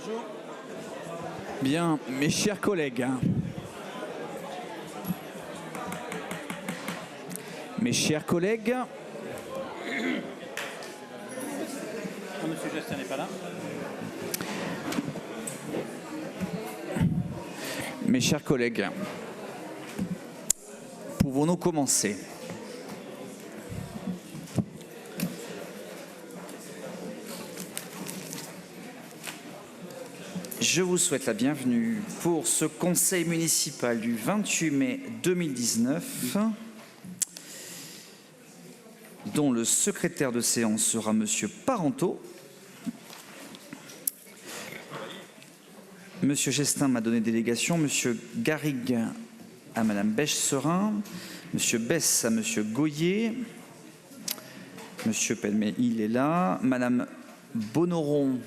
Bonjour. Bien, mes chers collègues, Monsieur Gestin n'est pas là. mes chers collègues, pouvons-nous commencer? Je vous souhaite la bienvenue pour ce conseil municipal du 28 mai 2019, dont le secrétaire de séance sera Monsieur Parenteau. Monsieur Gestin m'a donné délégation, Monsieur Garrigue à Madame Bèche-Serin, Monsieur Besse à Monsieur Goyer, Monsieur Pelmet, il est là, Madame Bonoron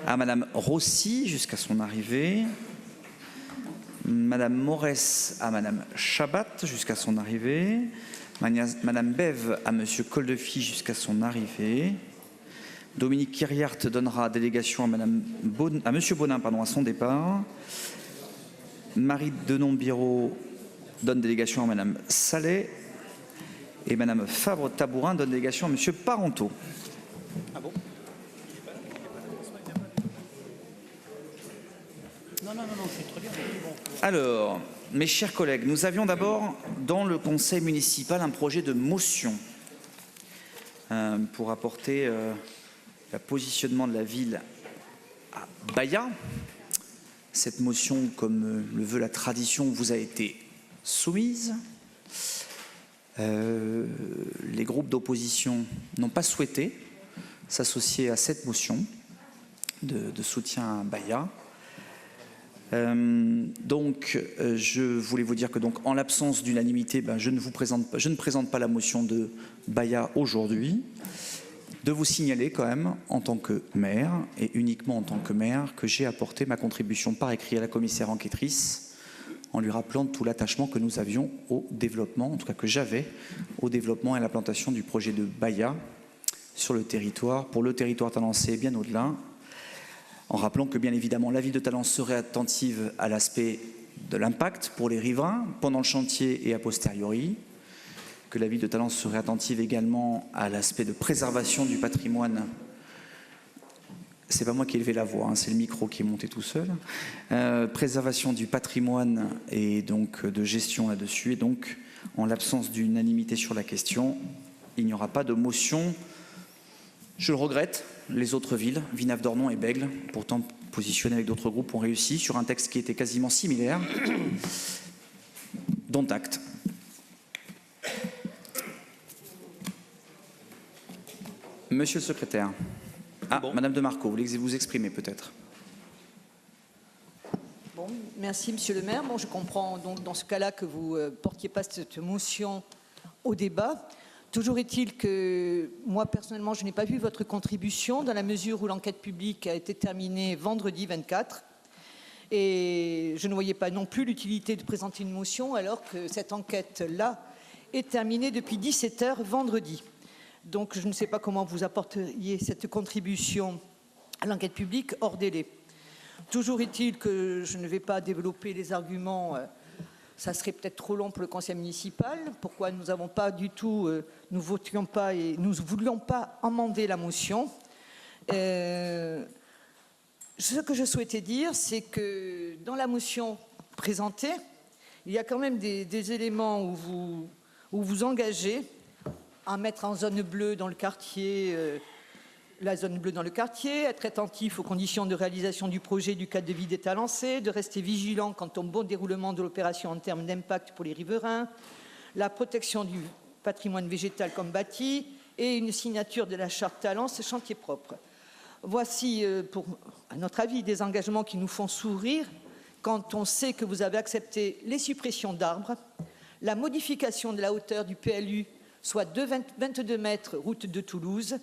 à Madame Rossi jusqu'à son arrivée, Madame Morès à Madame Chabat jusqu'à son arrivée, Madame Bève à Monsieur Coldefi jusqu'à son arrivée, Dominique Kiriart donnera délégation à Monsieur Bonin à son départ, Marie Denon-Biro donne délégation à Madame Sallet et Madame Fabre-Tabourin donne délégation à Monsieur Parenteau. Ah bon? Non, c'est très bien. Bon. Alors, mes chers collègues, nous avions d'abord dans le conseil municipal un projet de motion pour apporter le positionnement de la ville à Baillat. Cette motion, comme le veut la tradition, vous a été soumise. Les groupes d'opposition n'ont pas souhaité s'associer à cette motion de soutien à Baillat. Je voulais vous dire que donc, en l'absence d'unanimité, je ne présente pas la motion de Baillat aujourd'hui. De vous signaler quand même, en tant que maire, et uniquement en tant que maire, que j'ai apporté ma contribution par écrit à la commissaire enquêtrice, en lui rappelant tout l'attachement que nous avions au développement, en tout cas que j'avais, au développement et à l'implantation du projet de Baillat sur le territoire, pour le territoire talancé et bien au-delà, en rappelant que bien évidemment la ville de Talence serait attentive à l'aspect de l'impact pour les riverains pendant le chantier et a posteriori, que la ville de Talence serait attentive également à l'aspect de préservation du patrimoine. C'est pas moi qui ai élevé la voix, c'est le micro qui est monté tout seul. Préservation du patrimoine et donc de gestion là-dessus. Et donc, en l'absence d'unanimité sur la question, il n'y aura pas de motion. Je le regrette. Les autres villes, Villenave-d'Ornon et Bègles, pourtant positionnés avec d'autres groupes, ont réussi sur un texte qui était quasiment similaire, dont acte. Monsieur le secrétaire. Ah, bon. Madame de Marco, vous voulez vous exprimer peut-être? Bon, merci Monsieur le maire. Bon, je comprends donc dans ce cas-là que vous ne portiez pas cette motion au débat. Toujours est-il que moi, personnellement, je n'ai pas vu votre contribution dans la mesure où l'enquête publique a été terminée vendredi 24. Et je ne voyais pas non plus l'utilité de présenter une motion alors que cette enquête-là est terminée depuis 17 h vendredi. Donc je ne sais pas comment vous apporteriez cette contribution à l'enquête publique hors délai. Toujours est-il que je ne vais pas développer les arguments... ça serait peut-être trop long pour le conseil municipal. Pourquoi nous n'avons pas du tout, nous votions pas et nous ne voulions pas amender la motion. Ce que je souhaitais dire, c'est que dans la motion présentée, il y a quand même des éléments où vous engagez à mettre en zone bleue dans le quartier, la zone bleue dans le quartier, être attentif aux conditions de réalisation du projet du cadre de vie d'État lancé, de rester vigilant quant au bon déroulement de l'opération en termes d'impact pour les riverains, la protection du patrimoine végétal comme bâti et une signature de la charte Talence chantier propre. Voici, à notre avis, des engagements qui nous font sourire quand on sait que vous avez accepté les suppressions d'arbres, la modification de la hauteur du PLU, soit de 22 mètres route de Toulouse,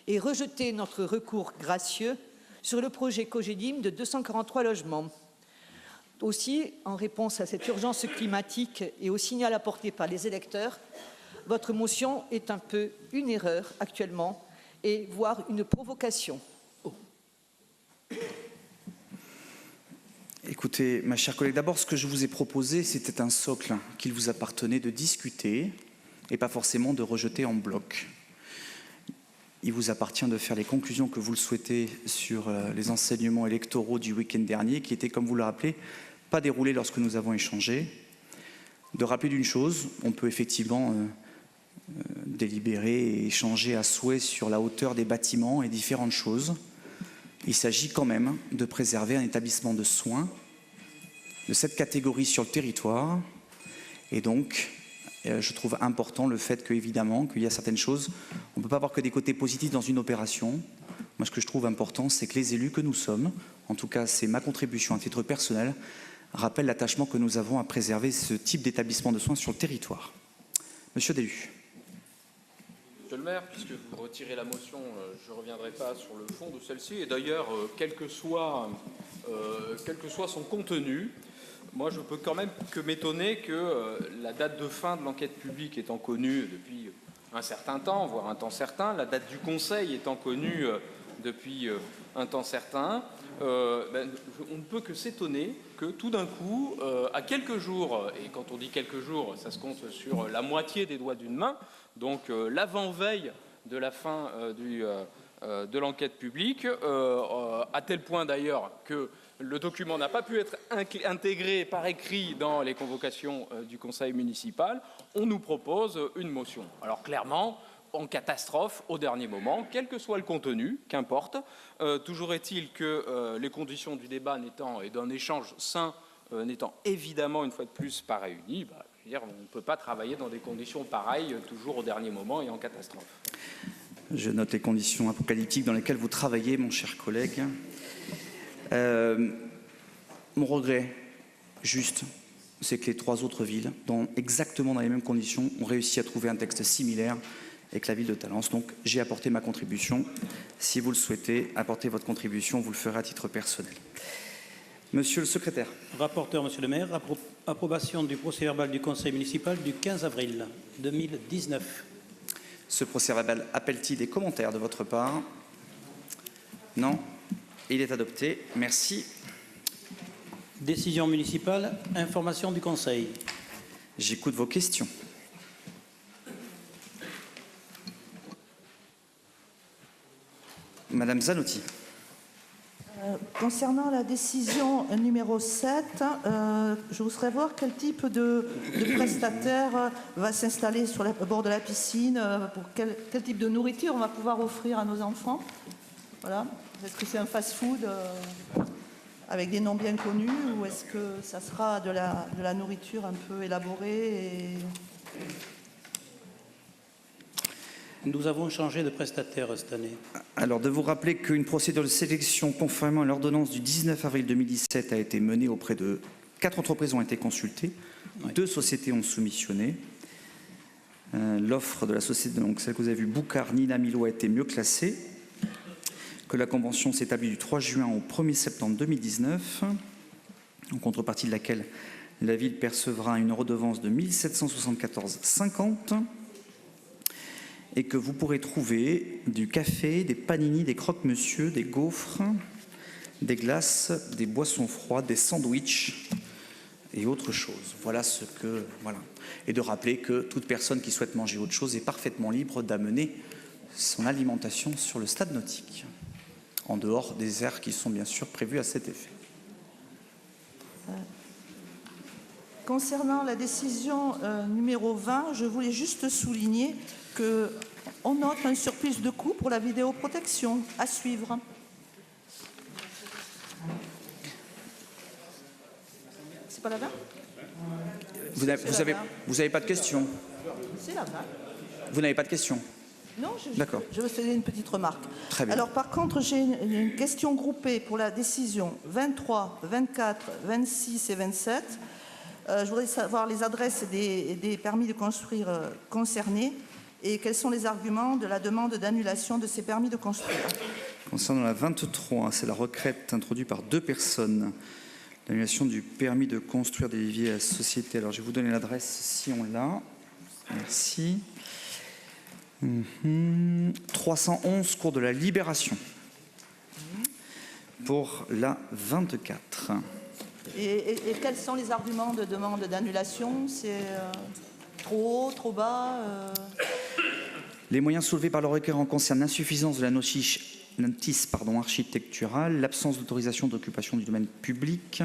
et rejeter notre recours gracieux sur le projet Cogedim de 243 logements. Aussi, en réponse à cette urgence climatique et au signal apporté par les électeurs, votre motion est un peu une erreur actuellement et voire une provocation. Écoutez, ma chère collègue, d'abord, ce que je vous ai proposé, c'était un socle qu'il vous appartenait de discuter et pas forcément de rejeter en bloc. Il vous appartient de faire les conclusions que vous le souhaitez sur les enseignements électoraux du week-end dernier, qui étaient, comme vous le rappelez, pas déroulés lorsque nous avons échangé. De rappeler d'une chose, on peut effectivement délibérer et échanger à souhait sur la hauteur des bâtiments et différentes choses. Il s'agit quand même de préserver un établissement de soins de cette catégorie sur le territoire. Et donc, je trouve important le fait qu'évidemment, qu'il y a certaines choses, on ne peut pas avoir que des côtés positifs dans une opération. Moi, ce que je trouve important, c'est que les élus que nous sommes, en tout cas, c'est ma contribution à titre personnel, rappellent l'attachement que nous avons à préserver ce type d'établissement de soins sur le territoire. Monsieur Délu. Monsieur le maire, puisque vous retirez la motion, je ne reviendrai pas sur le fond de celle-ci. Et d'ailleurs, quel que soit son contenu, moi je peux quand même que m'étonner que la date de fin de l'enquête publique étant connue depuis un certain temps, voire un temps certain, la date du Conseil étant connue depuis un temps certain, on ne peut que s'étonner que tout d'un coup, à quelques jours, et quand on dit quelques jours, ça se compte sur la moitié des doigts d'une main, donc l'avant-veille de la fin de l'enquête publique, à tel point d'ailleurs que le document n'a pas pu être intégré par écrit dans les convocations du conseil municipal, on nous propose une motion. Alors clairement, en catastrophe au dernier moment, quel que soit le contenu, qu'importe. Toujours est-il que les conditions du débat n'étant et d'un échange sain n'étant évidemment une fois de plus pas réunies, on ne peut pas travailler dans des conditions pareilles toujours au dernier moment et en catastrophe. Je note les conditions apocalyptiques dans lesquelles vous travaillez, mon cher collègue. Mon regret, juste, c'est que les 3 autres villes, exactement dans les mêmes conditions, ont réussi à trouver un texte similaire avec la ville de Talence. Donc j'ai apporté ma contribution. Si vous le souhaitez, apporter votre contribution, vous le ferez à titre personnel. Monsieur le secrétaire. Rapporteur, monsieur le maire, approbation du procès-verbal du conseil municipal du 15 avril 2019. Ce procès-verbal appelle-t-il des commentaires de votre part? Non. Il est adopté. Merci. Décision municipale, information du conseil. J'écoute vos questions. Madame Zanotti. Concernant la décision numéro 7, je voudrais voir quel type de prestataire va s'installer sur le bord de la piscine, pour quel type de nourriture on va pouvoir offrir à nos enfants. Voilà. Est-ce que c'est un fast-food avec des noms bien connus ou est-ce que ça sera de la nourriture un peu élaborée Nous avons changé de prestataire cette année. Alors, de vous rappeler qu'une procédure de sélection conformément à l'ordonnance du 19 avril 2017 a été menée auprès de 4 entreprises ont été consultées, oui. 2 sociétés ont soumissionné. L'offre de la société, donc celle que vous avez vue, Boucard Nina Milo, a été mieux classée, que la convention s'établit du 3 juin au 1er septembre 2019, en contrepartie de laquelle la ville percevra une redevance de 1 774,50 et que vous pourrez trouver du café, des panini, des croque-monsieur, des gaufres, des glaces, des boissons froides, des sandwichs et autre chose. Voilà ce que... Voilà. Et de rappeler que toute personne qui souhaite manger autre chose est parfaitement libre d'amener son alimentation sur le stade nautique, en dehors des aires qui sont bien sûr prévues à cet effet. Concernant la décision numéro 20, je voulais juste souligner qu'on note un surplus de coûts pour la vidéoprotection à suivre. C'est pas la 20 ? Vous n'avez pas de questions? C'est la 20. Vous n'avez pas de questions? Non, D'accord. Je veux faire une petite remarque. Très bien. Alors par contre, j'ai une question groupée pour la décision 23, 24, 26 et 27. Je voudrais savoir les adresses des permis de construire concernés et quels sont les arguments de la demande d'annulation de ces permis de construire. Concernant la 23, c'est la requête introduite par 2 personnes. L'annulation du permis de construire des viviers à la société. Alors je vais vous donner l'adresse si on l'a. Merci. 311 cours de la Libération. Pour la 24. Et quels sont les arguments de demande d'annulation? C'est trop haut, trop bas Les moyens soulevés par le requérant concernent l'insuffisance de la notice architecturale, l'absence d'autorisation d'occupation du domaine public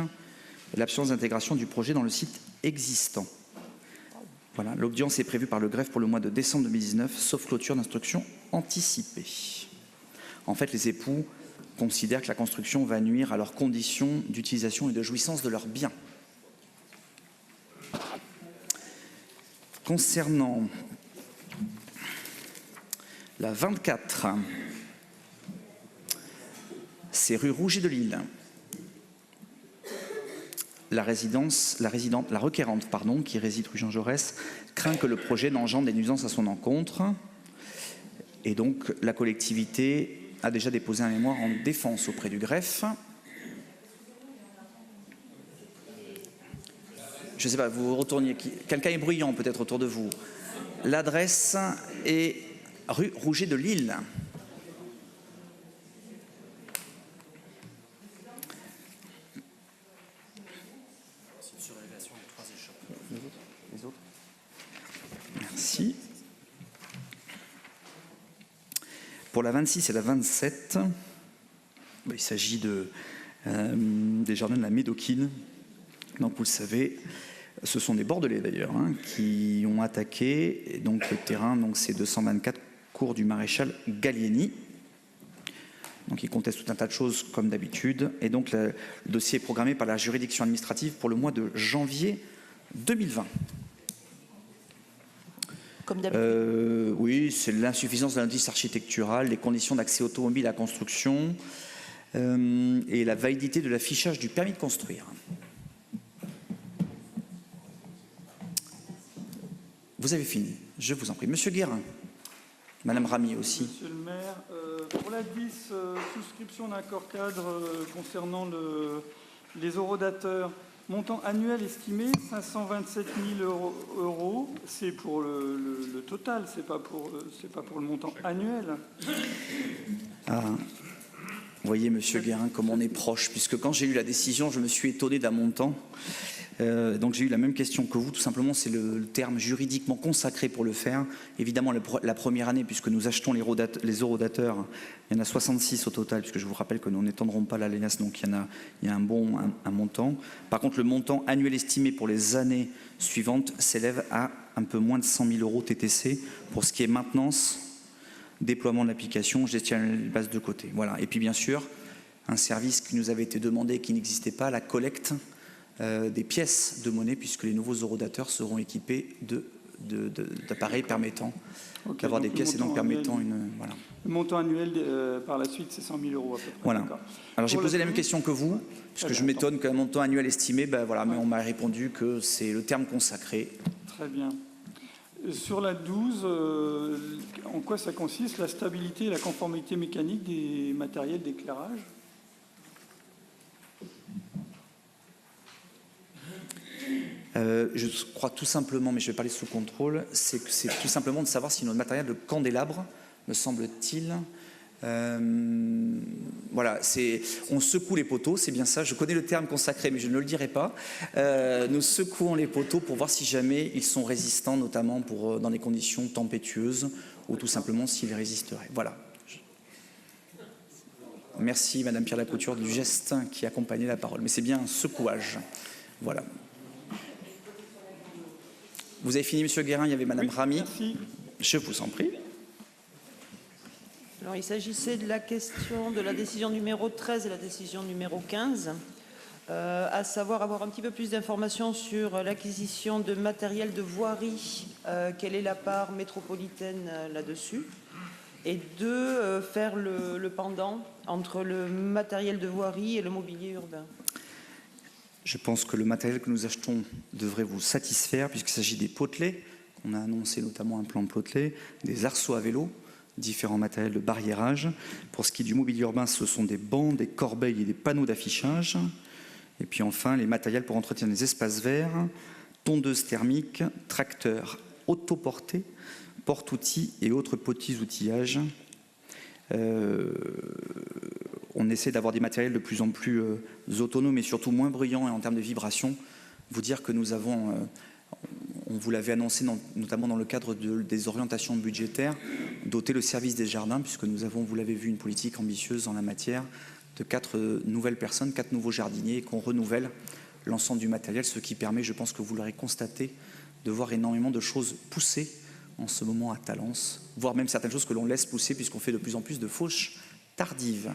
et l'absence d'intégration du projet dans le site existant. Voilà, l'audience est prévue par le greffe pour le mois de décembre 2019, sauf clôture d'instruction anticipée. En fait, les époux considèrent que la construction va nuire à leurs conditions d'utilisation et de jouissance de leurs biens. Concernant la 24, c'est rue Rouget de Lille. La requérante, qui réside rue Jean Jaurès, craint que le projet n'engendre des nuisances à son encontre. Et donc, la collectivité a déjà déposé un mémoire en défense auprès du greffe. Je ne sais pas, vous retourniez qui? Quelqu'un est bruyant peut-être autour de vous. L'adresse est rue Rouget de Lille. Les autres. Merci. Pour la 26 et la 27, il s'agit des jardins de la Médoquine. Donc vous le savez, ce sont des Bordelais d'ailleurs qui ont attaqué. Et donc le terrain, c'est 224 cours du maréchal Gallieni. Donc ils contestent tout un tas de choses comme d'habitude. Et donc le dossier est programmé par la juridiction administrative pour le mois de janvier 2020. comme d'habitude? Oui, c'est l'insuffisance de l'indice architectural, les conditions d'accès automobile à la construction et la validité de l'affichage du permis de construire. Vous avez fini, je vous en prie. Monsieur Guérin, Madame Ramy aussi. Monsieur le maire, pour la 10, souscription d'un accord cadre concernant les horodateurs, montant annuel estimé 527 000 €. C'est pour le total, c'est pas pour le montant annuel. Ah, vous voyez, Monsieur Guérin, comme on est proche, puisque quand j'ai eu la décision, je me suis étonné d'un montant. Donc j'ai eu la même question que vous, tout simplement c'est le terme juridiquement consacré pour le faire. Évidemment la première année, puisque nous achetons les horodateurs, il y en a 66 au total, puisque je vous rappelle que nous n'étendrons pas l'alias, donc il y a un montant. Par contre le montant annuel estimé pour les années suivantes s'élève à un peu moins de 100 000 € TTC pour ce qui est maintenance, déploiement de l'application, gestion de base de côté. Voilà. Et puis bien sûr, un service qui nous avait été demandé et qui n'existait pas, la collecte des pièces de monnaie, puisque les nouveaux horodateurs seront équipés d'appareils permettant d'avoir des pièces et donc permettant une... Voilà. Le montant annuel par la suite, c'est 100 000 € à peu près. Voilà. Alors j'ai posé la même question que vous, puisque je m'étonne qu'un montant annuel estimé, voilà, mais on m'a répondu que c'est le terme consacré. Très bien. Sur la 12, en quoi ça consiste, la stabilité et la conformité mécanique des matériels d'éclairage? Je crois tout simplement, mais je vais parler sous contrôle, c'est tout simplement de savoir si notre matériel de candélabre, me semble-t-il, voilà, on secoue les poteaux, c'est bien ça, je connais le terme consacré mais je ne le dirai pas. Nous secouons les poteaux pour voir si jamais ils sont résistants, notamment dans des conditions tempétueuses ou tout simplement s'ils résisteraient. Voilà. Merci Madame Pierre Lacouture du geste qui accompagnait la parole, mais c'est bien un secouage. Voilà. Vous avez fini, Monsieur Guérin, il y avait Madame Ramy. Merci. Je vous en prie. Alors, il s'agissait de la question de la décision numéro 13 et la décision numéro 15, à savoir avoir un petit peu plus d'informations sur l'acquisition de matériel de voirie, quelle est la part métropolitaine là-dessus, et faire le pendant entre le matériel de voirie et le mobilier urbain. Je pense que le matériel que nous achetons devrait vous satisfaire, puisqu'il s'agit des potelets. On a annoncé notamment un plan de potelets, des arceaux à vélo, différents matériels de barriérage. Pour ce qui est du mobilier urbain, ce sont des bancs, des corbeilles et des panneaux d'affichage. Et puis enfin, les matériels pour entretenir les espaces verts, tondeuses thermiques, tracteurs autoportés, porte-outils et autres petits outillages. on essaie d'avoir des matériels de plus en plus autonomes et surtout moins bruyants et en termes de vibration. Vous dire que nous avons, on vous l'avait annoncé notamment dans le cadre des orientations budgétaires, doter le service des jardins, puisque nous avons, vous l'avez vu, une politique ambitieuse en la matière, de 4 nouvelles personnes, 4 nouveaux jardiniers, et qu'on renouvelle l'ensemble du matériel, ce qui permet, je pense que vous l'aurez constaté, de voir énormément de choses pousser en ce moment à Talence, voire même certaines choses que l'on laisse pousser, puisqu'on fait de plus en plus de fauches tardives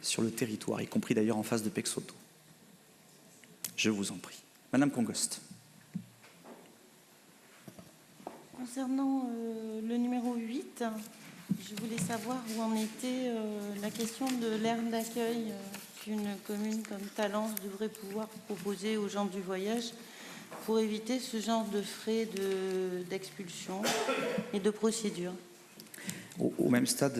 sur le territoire, y compris d'ailleurs en face de Pexoto. Je vous en prie. Madame Congost. Concernant le numéro 8, je voulais savoir où en était la question de l'aire d'accueil qu'une commune comme Talence devrait pouvoir proposer aux gens du voyage pour éviter ce genre de frais d'expulsion et de procédure. Au même stade...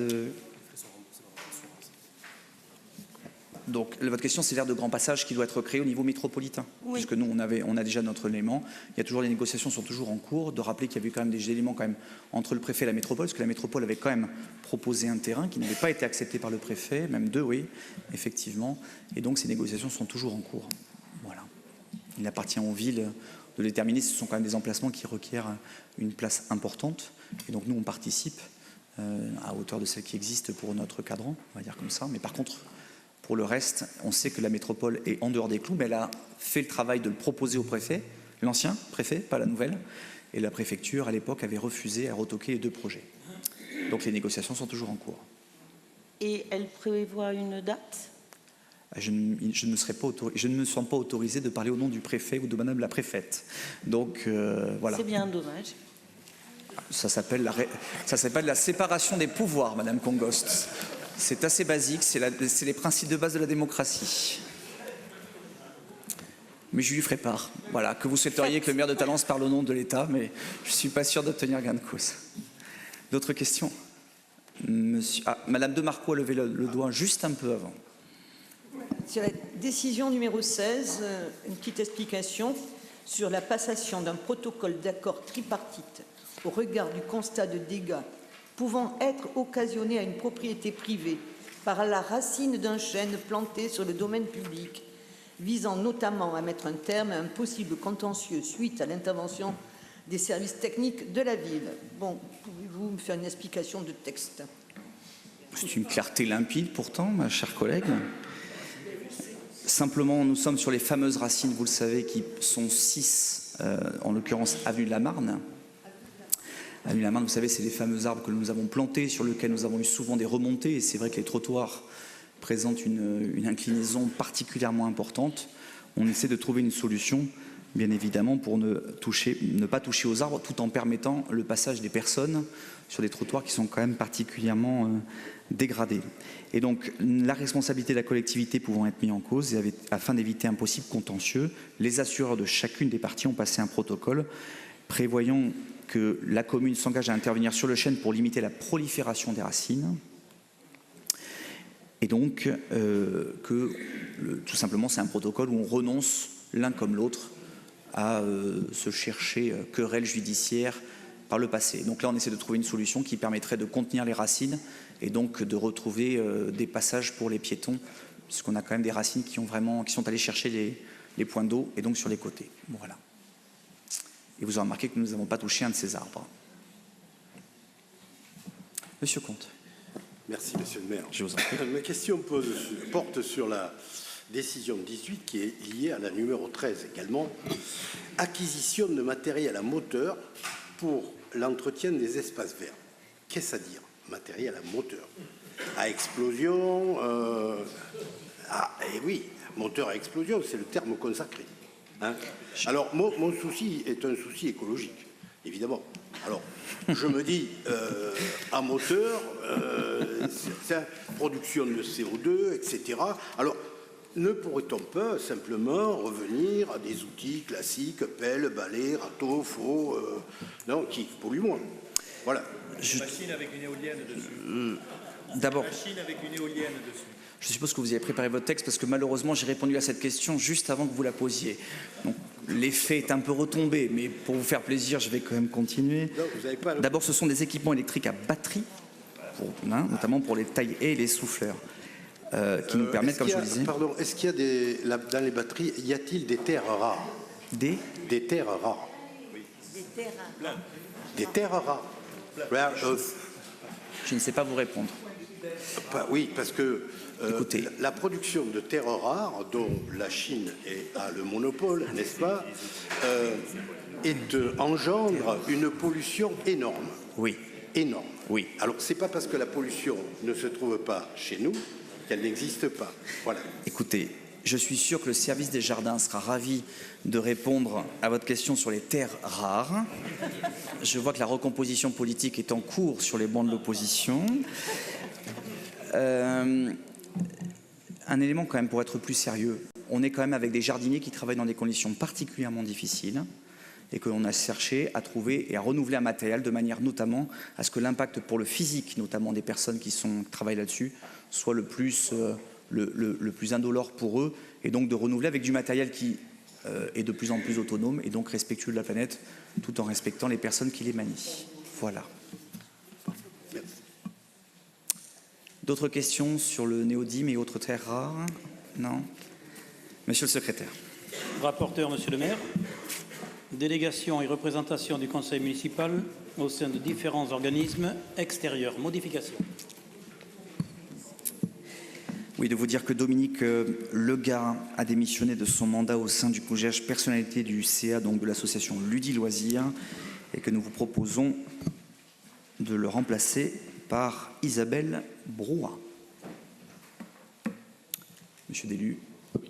Donc, votre question, c'est l'aire de grand passage qui doit être créée au niveau métropolitain. Oui. Puisque nous, on a déjà notre élément. Il y a toujours, les négociations sont toujours en cours. De rappeler qu'il y avait quand même des éléments quand même entre le préfet et la métropole, parce que la métropole avait quand même proposé un terrain qui n'avait pas été accepté par le préfet, même 2, oui, effectivement. Et donc, ces négociations sont toujours en cours. Voilà. Il appartient aux villes de déterminer si ce sont quand même des emplacements qui requièrent une place importante. Et donc, nous, on participe à hauteur de celle qui existe pour notre cadran, on va dire comme ça. Mais par contre... Pour le reste, on sait que la métropole est en dehors des clous, mais elle a fait le travail de le proposer au préfet, l'ancien préfet, pas la nouvelle, et la préfecture, à l'époque, avait refusé à retoquer les 2 projets. Donc les négociations sont toujours en cours. Et elle prévoit une date ? Je ne me sens pas autorisé de parler au nom du préfet ou de madame la préfète. Donc, voilà. C'est bien dommage. Ça s'appelle la séparation des pouvoirs, madame Congost. C'est assez basique, c'est les principes de base de la démocratie. Mais je lui ferai part. Voilà, que vous souhaiteriez que le maire de Talence parle au nom de l'État, mais je ne suis pas sûr d'obtenir gain de cause. D'autres questions? Madame de Marco a levé le doigt juste un peu avant. Sur la décision numéro 16, une petite explication sur la passation d'un protocole d'accord tripartite au regard du constat de dégâts pouvant être occasionnés à une propriété privée par la racine d'un chêne planté sur le domaine public, visant notamment à mettre un terme à un possible contentieux suite à l'intervention des services techniques de la ville. Bon, pouvez-vous me faire une explication de texte? C'est une clarté limpide pourtant, ma chère collègue. Simplement, nous sommes sur les fameuses racines, vous le savez, qui sont 6, en l'occurrence avenue de la Marne. Avenue de la Marne, vous savez, c'est les fameux arbres que nous avons plantés, sur lesquels nous avons eu souvent des remontées, et c'est vrai que les trottoirs présentent une inclinaison particulièrement importante. On essaie de trouver une solution, bien évidemment, pour ne pas toucher aux arbres, tout en permettant le passage des personnes sur des trottoirs qui sont quand même particulièrement dégradés. Et donc, la responsabilité de la collectivité pouvant être mise en cause, et afin d'éviter un possible contentieux, les assureurs de chacune des parties ont passé un protocole prévoyant que la commune s'engage à intervenir sur le chêne pour limiter la prolifération des racines, et donc tout simplement c'est un protocole où on renonce l'un comme l'autre à se chercher querelle judiciaire par le passé. Donc là on essaie de trouver une solution qui permettrait de contenir les racines et donc de retrouver des passages pour les piétons, puisqu'on a quand même des racines qui sont allées chercher les points d'eau et donc sur les côtés. Voilà. Et vous aurez remarqué que nous n'avons pas touché un de ces arbres. Monsieur Comte. Merci, monsieur le maire. Je vous en prie. Ma question porte sur la décision 18 qui est liée à la numéro 13 également. Acquisition de matériel à moteur pour l'entretien des espaces verts. Qu'est-ce à dire, matériel à moteur? À explosion et oui, moteur à explosion, c'est le terme consacré. Hein? Alors, mon souci est un souci écologique, évidemment. Alors, je me dis, à moteur, c'est production de CO2, etc. Alors, ne pourrait-on pas simplement revenir à des outils classiques, pelle, balai, râteau, faux, non, qui polluent moins? Voilà. Machine avec une éolienne dessus. D'abord. Machine avec une éolienne dessus. Je suppose que vous avez préparé votre texte parce que malheureusement j'ai répondu à cette question juste avant que vous la posiez. Donc l'effet est un peu retombé, mais pour vous faire plaisir, je vais quand même continuer. D'abord, ce sont des équipements électriques à batterie, notamment pour les tailles et les souffleurs. qui nous permettent, comme je vous le disais... Pardon, est-ce qu'il y a dans les batteries, y a-t-il des terres rares? Des terres rares. Des terres rares. Des terres rares. Rare earth. Je ne sais pas vous répondre. Oui, parce que Écoutez. la production de terres rares, dont la Chine a le monopole, n'est-ce pas, engendre une pollution énorme. Oui. Énorme. Oui. Alors, c'est pas parce que la pollution ne se trouve pas chez nous qu'elle n'existe pas. Voilà. Écoutez, je suis sûr que le service des jardins sera ravi de répondre à votre question sur les terres rares. Je vois que la recomposition politique est en cours sur les bancs de l'opposition. Un élément quand même pour être plus sérieux. On est quand même avec des jardiniers qui travaillent dans des conditions particulièrement difficiles et que l'on a cherché à trouver et à renouveler un matériel de manière notamment à ce que l'impact pour le physique, notamment des personnes qui travaillent là-dessus, soit le plus indolore pour eux, et donc de renouveler avec du matériel qui est de plus en plus autonome et donc respectueux de la planète, tout en respectant les personnes qui les manient. Voilà. D'autres questions sur le néodyme et autres terres rares? Non? Monsieur le secrétaire. Rapporteur, Monsieur le maire. Délégation et représentation du conseil municipal au sein de différents organismes extérieurs. Modification. Oui, de vous dire que Dominique Lega a démissionné de son mandat au sein du collège personnalité du CA, donc de l'association Ludi Loisirs, et que nous vous proposons de le remplacer par Isabelle Brouat. Monsieur Délu. Oui,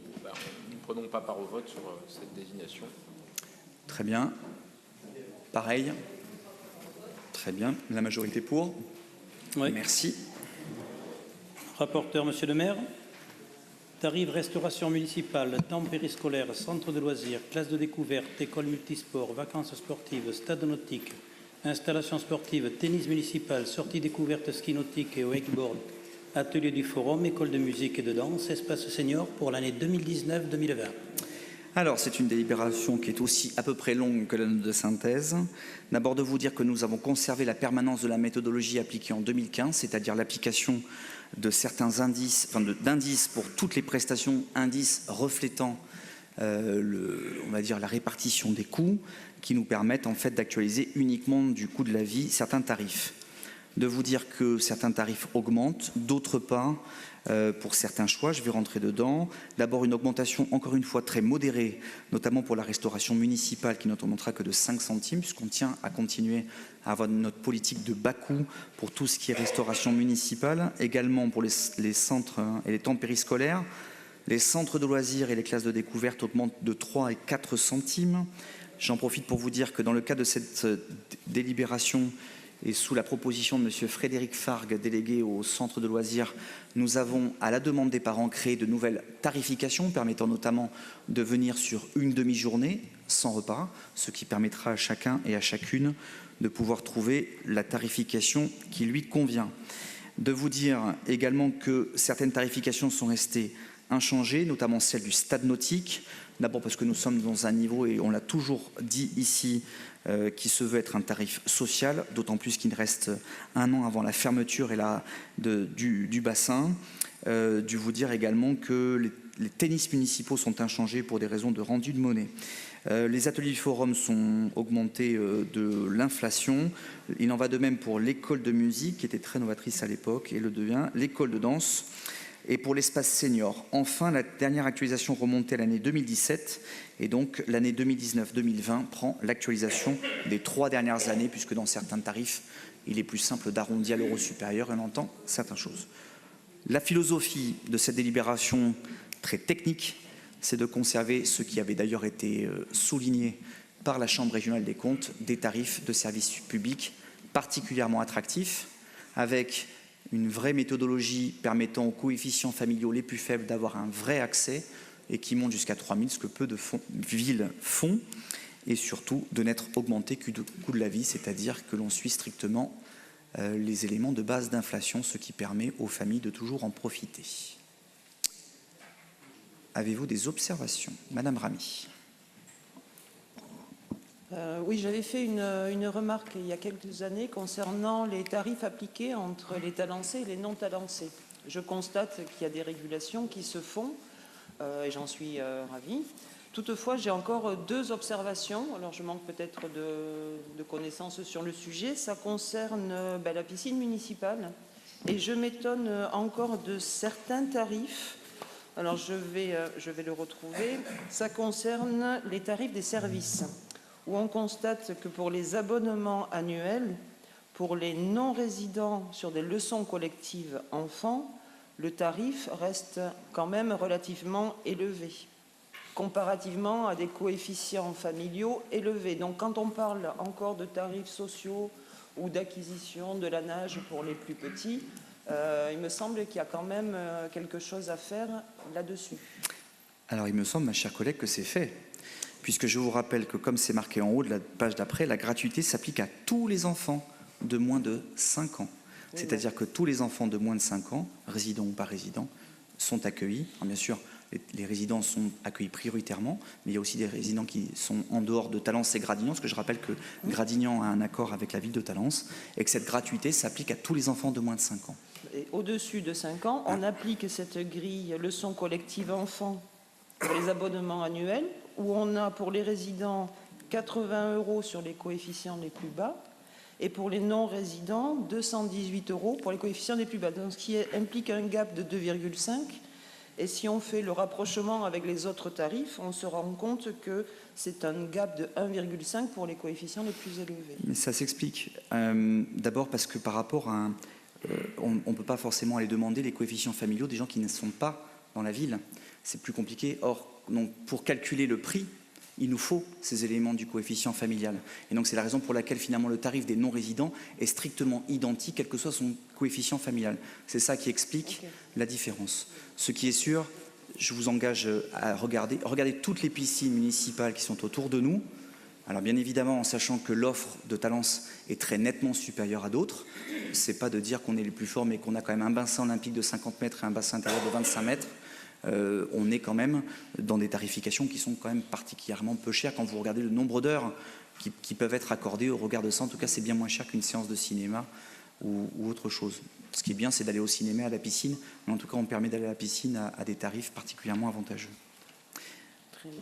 nous ne prenons pas part au vote sur cette désignation. Très bien. Pareil. Très bien. La majorité pour. Oui. Merci. Rapporteur, Monsieur le maire. Tarifs restauration municipale, temps périscolaire, centre de loisirs, classe de découverte, école multisport, vacances sportives, stade nautique, installations sportives, tennis municipal, sortie découverte ski nautique et wakeboard, atelier du forum, école de musique et de danse, espace senior pour l'année 2019-2020. Alors, c'est une délibération qui est aussi à peu près longue que la note de synthèse. D'abord, de vous dire que nous avons conservé la permanence de la méthodologie appliquée en 2015, c'est-à-dire l'application de certains indices, d'indices pour toutes les prestations, indices reflétant on va dire la répartition des coûts, qui nous permettent en fait d'actualiser uniquement du coût de la vie certains tarifs. De vous dire que certains tarifs augmentent, d'autres pas. Pour certains choix, je vais rentrer dedans. D'abord, une augmentation, encore une fois, très modérée, notamment pour la restauration municipale, qui n'augmentera que de 5 centimes, puisqu'on tient à continuer à avoir notre politique de bas coût pour tout ce qui est restauration municipale. Également pour les centres et les temps périscolaires. Les centres de loisirs et les classes de découverte augmentent de 3 et 4 centimes. J'en profite pour vous dire que dans le cadre de cette délibération, et sous la proposition de M. Frédéric Fargue, délégué au centre de loisirs, nous avons, à la demande des parents, créé de nouvelles tarifications, permettant notamment de venir sur une demi-journée sans repas, ce qui permettra à chacun et à chacune de pouvoir trouver la tarification qui lui convient. De vous dire également que certaines tarifications sont restées inchangées, notamment celle du stade nautique. D'abord parce que nous sommes dans un niveau, et on l'a toujours dit ici, qui se veut être un tarif social, d'autant plus qu'il reste un an avant la fermeture du bassin. Dû vous dire également que les tennis municipaux sont inchangés pour des raisons de rendu de monnaie. Les ateliers du forum sont augmentés de l'inflation. Il en va de même pour l'école de musique, qui était très novatrice à l'époque, et le devient, l'école de danse, et pour l'espace senior. Enfin, la dernière actualisation remontait à l'année 2017, et donc l'année 2019-2020 prend l'actualisation des 3 dernières années, puisque dans certains tarifs, il est plus simple d'arrondir à l'euro supérieur, et on entend certaines choses. La philosophie de cette délibération très technique, c'est de conserver ce qui avait d'ailleurs été souligné par la Chambre régionale des comptes, des tarifs de services publics particulièrement attractifs, avec une vraie méthodologie permettant aux coefficients familiaux les plus faibles d'avoir un vrai accès et qui monte jusqu'à 3 000, ce que peu de villes font, et surtout de n'être augmenté que du coût de la vie, c'est-à-dire que l'on suit strictement les éléments de base d'inflation, ce qui permet aux familles de toujours en profiter. Avez-vous des observations? Madame Ramy. Oui, j'avais fait une remarque il y a quelques années concernant les tarifs appliqués entre les talancés et les non talancés. Je constate qu'il y a des régulations qui se font, et j'en suis ravie. Toutefois, j'ai encore 2 observations. Alors, je manque peut-être de connaissances sur le sujet. Ça concerne la piscine municipale. Et je m'étonne encore de certains tarifs. Alors, je vais le retrouver. Ça concerne les tarifs des services, où on constate que pour les abonnements annuels, pour les non-résidents sur des leçons collectives enfants, le tarif reste quand même relativement élevé, comparativement à des coefficients familiaux élevés. Donc quand on parle encore de tarifs sociaux ou d'acquisition de la nage pour les plus petits, il me semble qu'il y a quand même quelque chose à faire là-dessus. Alors il me semble, ma chère collègue, que c'est fait, puisque je vous rappelle que comme c'est marqué en haut de la page d'après, la gratuité s'applique à tous les enfants de moins de 5 ans. Oui, c'est-à-dire que tous les enfants de moins de 5 ans, résidents ou pas résidents, sont accueillis. Alors, bien sûr, les résidents sont accueillis prioritairement, mais il y a aussi des résidents qui sont en dehors de Talence et Gradignan, parce que je rappelle que Gradignan a un accord avec la ville de Talence, et que cette gratuité s'applique à tous les enfants de moins de 5 ans. Et au-dessus de 5 ans, on applique cette grille leçon collective enfants pour les abonnements annuels, où on a pour les résidents 80 € sur les coefficients les plus bas, et pour les non-résidents, 218 € pour les coefficients les plus bas, donc ce qui implique un gap de 2,5. Et si on fait le rapprochement avec les autres tarifs, on se rend compte que c'est un gap de 1,5 pour les coefficients les plus élevés. Mais ça s'explique. D'abord parce que par rapport à on ne peut pas forcément aller demander les coefficients familiaux des gens qui ne sont pas dans la ville. C'est plus compliqué. Or, donc, pour calculer le prix, il nous faut ces éléments du coefficient familial. Et donc c'est la raison pour laquelle finalement le tarif des non-résidents est strictement identique, quel que soit son coefficient familial. C'est ça qui explique la différence. Ce qui est sûr, je vous engage à regarder toutes les piscines municipales qui sont autour de nous. Alors bien évidemment, en sachant que l'offre de Talence est très nettement supérieure à d'autres, c'est pas de dire qu'on est les plus forts, mais qu'on a quand même un bassin olympique de 50 mètres et un bassin intérieur de 25 mètres. On est quand même dans des tarifications qui sont quand même particulièrement peu chères quand vous regardez le nombre d'heures qui peuvent être accordées au regard de ça. En tout cas, c'est bien moins cher qu'une séance de cinéma ou autre chose. Ce qui est bien, c'est d'aller au cinéma, à la piscine, mais en tout cas, on permet d'aller à la piscine à des tarifs particulièrement avantageux.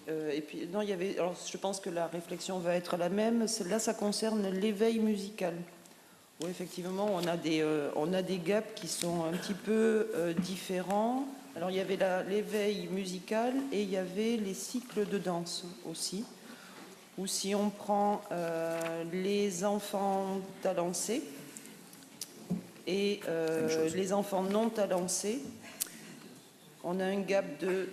Et puis, non, alors, je pense que la réflexion va être la même. Là, ça concerne l'éveil musical. Où effectivement, on a des gaps qui sont un petit peu différents. Alors, il y avait l'éveil musical et il y avait les cycles de danse aussi. Ou si on prend les enfants talencés et les enfants non talencés, on a un gap de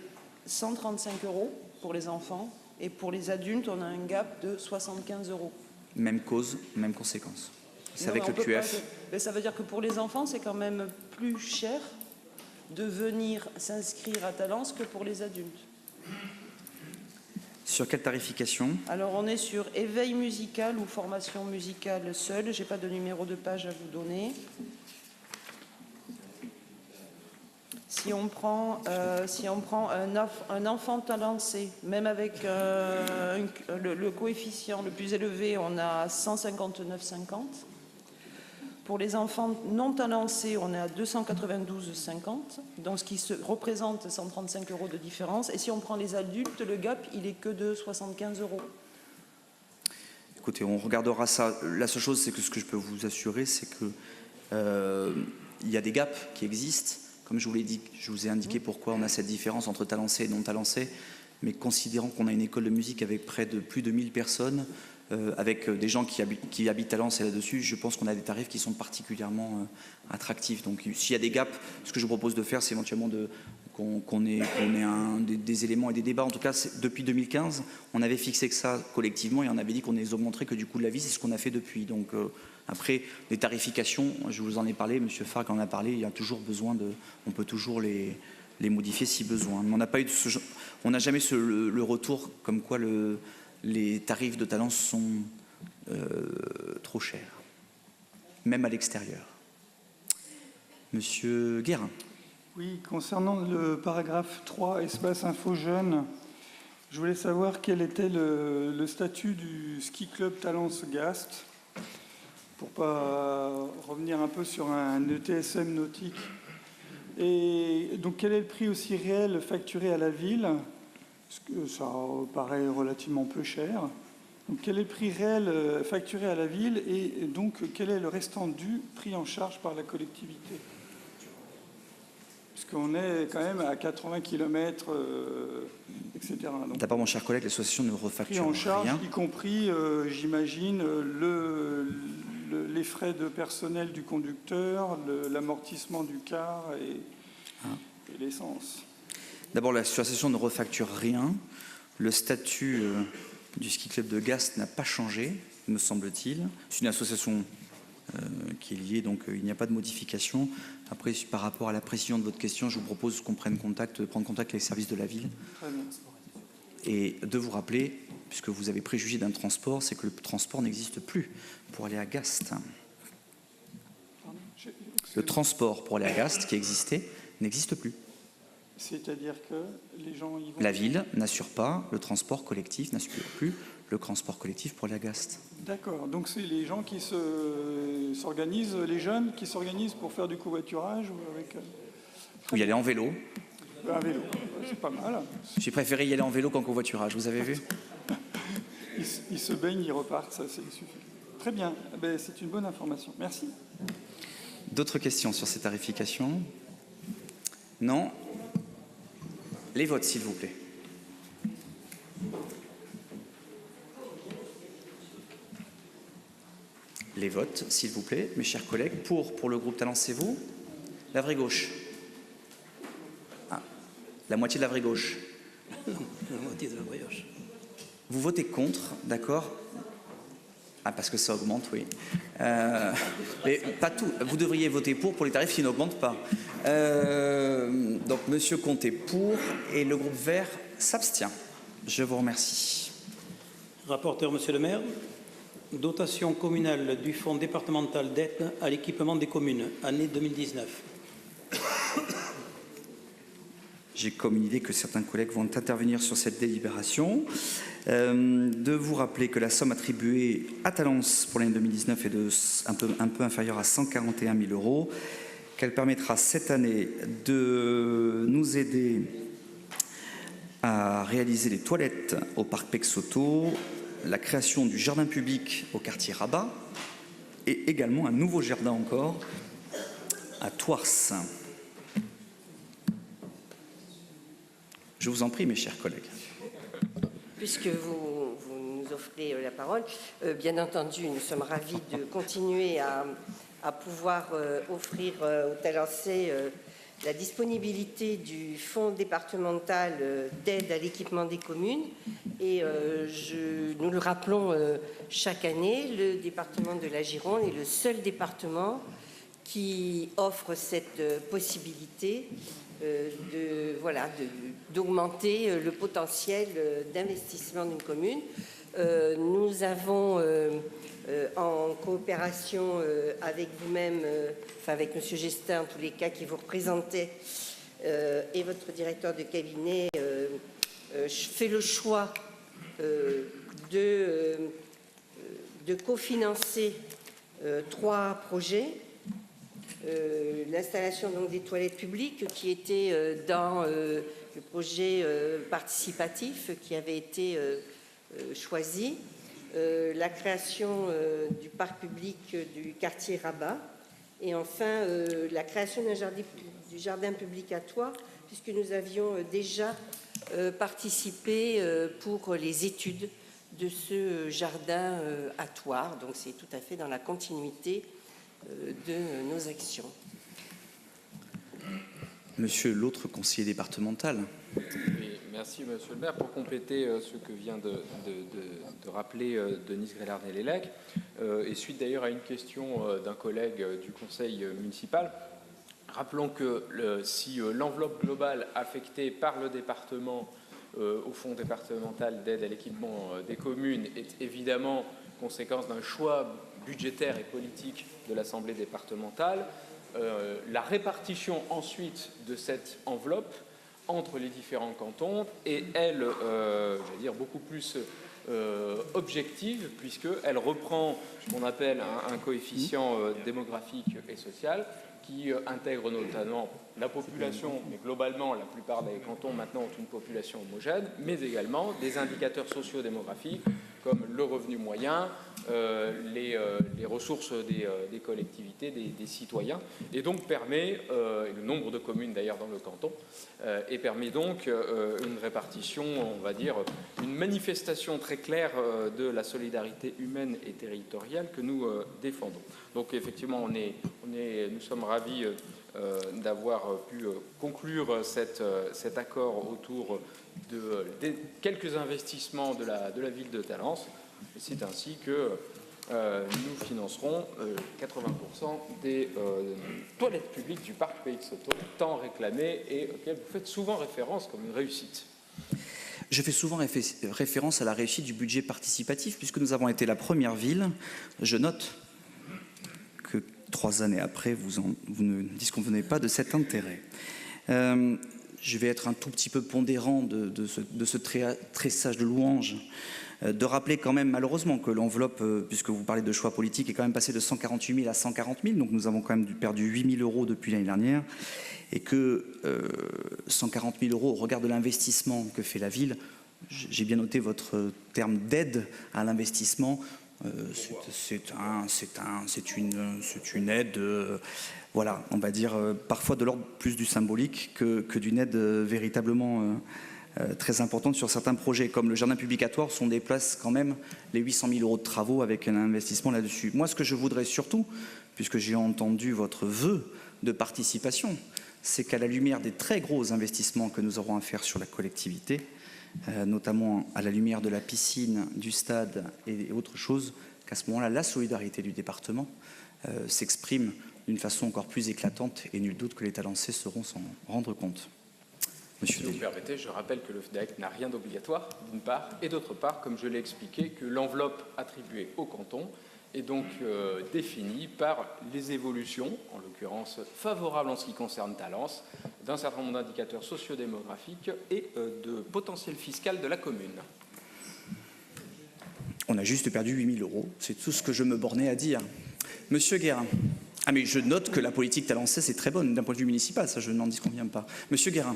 135 € pour les enfants et pour les adultes, on a un gap de 75 €. Même cause, même conséquence. C'est avec le QF. Mais ça veut dire que pour les enfants, c'est quand même plus cher de venir s'inscrire à Talence que pour les adultes. Sur quelle tarification? Alors on est sur éveil musical ou formation musicale seule. Je n'ai pas de numéro de page à vous donner. Si on prend un enfant talencé, même avec le coefficient le plus élevé, on a 159,50. Pour les enfants non talencés, on est à 292,50, donc ce qui représente 135 € de différence. Et si on prend les adultes, le gap, il est que de 75 €. Écoutez, on regardera ça. La seule chose, c'est que ce que je peux vous assurer, c'est que il y a des gaps qui existent. Comme je vous l'ai dit, je vous ai indiqué pourquoi on a cette différence entre talencés et non talencés. Mais considérant qu'on a une école de musique avec près de plus de 1000 personnes, avec des gens qui habitent Talence et là-dessus, je pense qu'on a des tarifs qui sont particulièrement attractifs. Donc s'il y a des gaps, ce que je vous propose de faire, c'est éventuellement qu'on ait des éléments et des débats. En tout cas, depuis 2015, on avait fixé que ça collectivement et on avait dit qu'on les augmenterait que du coût de la vie. C'est ce qu'on a fait depuis. Donc après, les tarifications, je vous en ai parlé, M. Farc en a parlé, il y a toujours besoin on peut toujours les modifier si besoin. Mais on n'a jamais le retour comme quoi les tarifs de Talence sont trop chers, même à l'extérieur. Monsieur Guérin. Oui, concernant le paragraphe 3, espace info jeunes, je voulais savoir quel était le statut du ski club Talence-Gast, pour pas revenir un peu sur un ETSM nautique. Et donc, quel est le prix aussi réel facturé à la ville? Parce que ça paraît relativement peu cher. Donc, quel est le prix réel facturé à la ville et donc quel est le restant dû pris en charge par la collectivité? Puisqu'on est quand même à 80 km, etc. Donc, D'abord, mon cher collègue, l'association ne pris refacture en charge, rien. y compris, j'imagine, les frais de personnel du conducteur, l'amortissement du car et l'essence. D'abord, l'association ne refacture rien. Le statut du ski club de Gast n'a pas changé, me semble-t-il. C'est une association qui est liée, donc il n'y a pas de modification. Après, par rapport à la précision de votre question, je vous propose qu'on prenne contact, de prendre contact avec les services de la ville. Très bien. Et de vous rappeler, puisque vous avez préjugé d'un transport, c'est que le transport n'existe plus pour aller à Gast. Le transport pour aller à Gast, qui existait, n'existe plus. C'est-à-dire que les gens y vont... La ville n'assure pas le transport collectif, n'assure plus le transport collectif pour aller à Gast. D'accord, donc c'est les gens qui s'organisent, les jeunes qui s'organisent pour faire du covoiturage ou avec... Ou y aller en vélo. Un vélo, c'est pas mal. J'ai préféré y aller en vélo qu'en covoiturage, vous avez vu? Ils se baignent, ils repartent, ça c'est suffit. Très bien, ben, c'est une bonne information. Merci. D'autres questions sur ces tarifications? Non? Les votes, s'il vous plaît. Les votes, s'il vous plaît, mes chers collègues. Pour le groupe Talent, c'est vous? La vraie gauche. Ah, la moitié de la vraie gauche. La moitié de la brioche. Vous votez contre, d'accord? Ah, parce que ça augmente, oui. Mais pas tout. Vous devriez voter pour les tarifs qui n'augmentent pas. Donc, Monsieur Comte est pour et le groupe Vert s'abstient. Je vous remercie. Rapporteur, Monsieur le maire. Dotation communale du fonds départemental d'aide à l'équipement des communes, année 2019. J'ai comme une idée que certains collègues vont intervenir sur cette délibération. De vous rappeler que la somme attribuée à Talence pour l'année 2019 est de un peu inférieure à 141 000 €, qu'elle permettra cette année de nous aider à réaliser les toilettes au parc Pexoto, la création du jardin public au quartier Rabat et également un nouveau jardin encore à Thouars. Je vous en prie, mes chers collègues. Puisque vous nous offrez la parole, bien entendu, nous sommes ravis de continuer à pouvoir offrir aux Talençais la disponibilité du fonds départemental d'aide à l'équipement des communes. Et nous le rappelons chaque année, le département de la Gironde est le seul département qui offre cette possibilité d'augmenter le potentiel d'investissement d'une commune. Nous avons, en coopération avec vous-même, avec M. Gestin, en tous les cas, qui vous représentait, et votre directeur de cabinet, fait le choix de cofinancer 3 projets. L'installation donc des toilettes publiques qui était dans le projet participatif qui avait été choisi, la création du parc public du quartier Rabat et enfin la création du jardin public à Thouars, puisque nous avions déjà participé pour les études de ce jardin à Thouars, donc c'est tout à fait dans la continuité de nos actions. Monsieur l'autre conseiller départemental. Oui, merci Monsieur le maire. Pour compléter ce que vient de rappeler Denise Grélard-Nellélec, et suite d'ailleurs à une question d'un collègue du conseil municipal, rappelons que si l'enveloppe globale affectée par le département au fonds départemental d'aide à l'équipement des communes est évidemment conséquence d'un choix budgétaire et politique de l'Assemblée départementale, la répartition ensuite de cette enveloppe entre les différents cantons est, elle, j'allais dire, beaucoup plus objective, puisqu'elle reprend ce qu'on appelle un coefficient démographique et social qui intègre notamment la population, mais globalement, la plupart des cantons maintenant ont une population homogène, mais également des indicateurs sociodémographiques comme le revenu moyen, les ressources des collectivités, des citoyens, et donc permet, le nombre de communes d'ailleurs dans le canton, et permet donc une répartition, on va dire, une manifestation très claire de la solidarité humaine et territoriale que nous défendons. Donc effectivement, nous sommes ravis d'avoir pu conclure cet accord autour de quelques investissements de la ville de Talence. C'est ainsi que nous financerons 80% des toilettes publiques du parc PXauto, tant réclamées et auxquelles vous faites souvent référence comme une réussite. Je fais souvent référence à la réussite du budget participatif, puisque nous avons été la première ville. Je note que 3 années après, vous ne disconvenez pas de cet intérêt. Je vais être un tout petit peu pondérant de ce tressage de louanges, de rappeler quand même malheureusement que l'enveloppe, puisque vous parlez de choix politiques, est quand même passée de 148 000 à 140 000, donc nous avons quand même perdu 8 000 € depuis l'année dernière, et que 140 000 € au regard de l'investissement que fait la ville, j'ai bien noté votre terme d'aide à l'investissement, c'est une aide, voilà, on va dire parfois de l'ordre plus du symbolique que d'une aide véritablement très importante sur certains projets, comme le jardin publicatoire, on déplace quand même les 800 000 € de travaux avec un investissement là-dessus. Moi, ce que je voudrais surtout, puisque j'ai entendu votre vœu de participation, c'est qu'à la lumière des très gros investissements que nous aurons à faire sur la collectivité, notamment à la lumière de la piscine, du stade et autre chose, qu'à ce moment-là, la solidarité du département s'exprime d'une façon encore plus éclatante et nul doute que les Talençais sauront s'en rendre compte. Si vous me permettez, je rappelle que le FDAEC n'a rien d'obligatoire, d'une part, et d'autre part, comme je l'ai expliqué, que l'enveloppe attribuée au canton est donc définie par les évolutions, en l'occurrence favorables en ce qui concerne Talence, d'un certain nombre d'indicateurs sociodémographiques et de potentiel fiscal de la commune. On a juste perdu 8 000 €, c'est tout ce que je me bornais à dire. Monsieur Guérin. Ah mais je note que la politique talençaise est très bonne d'un point de vue municipal, ça je n'en disconviens pas. Monsieur Guérin.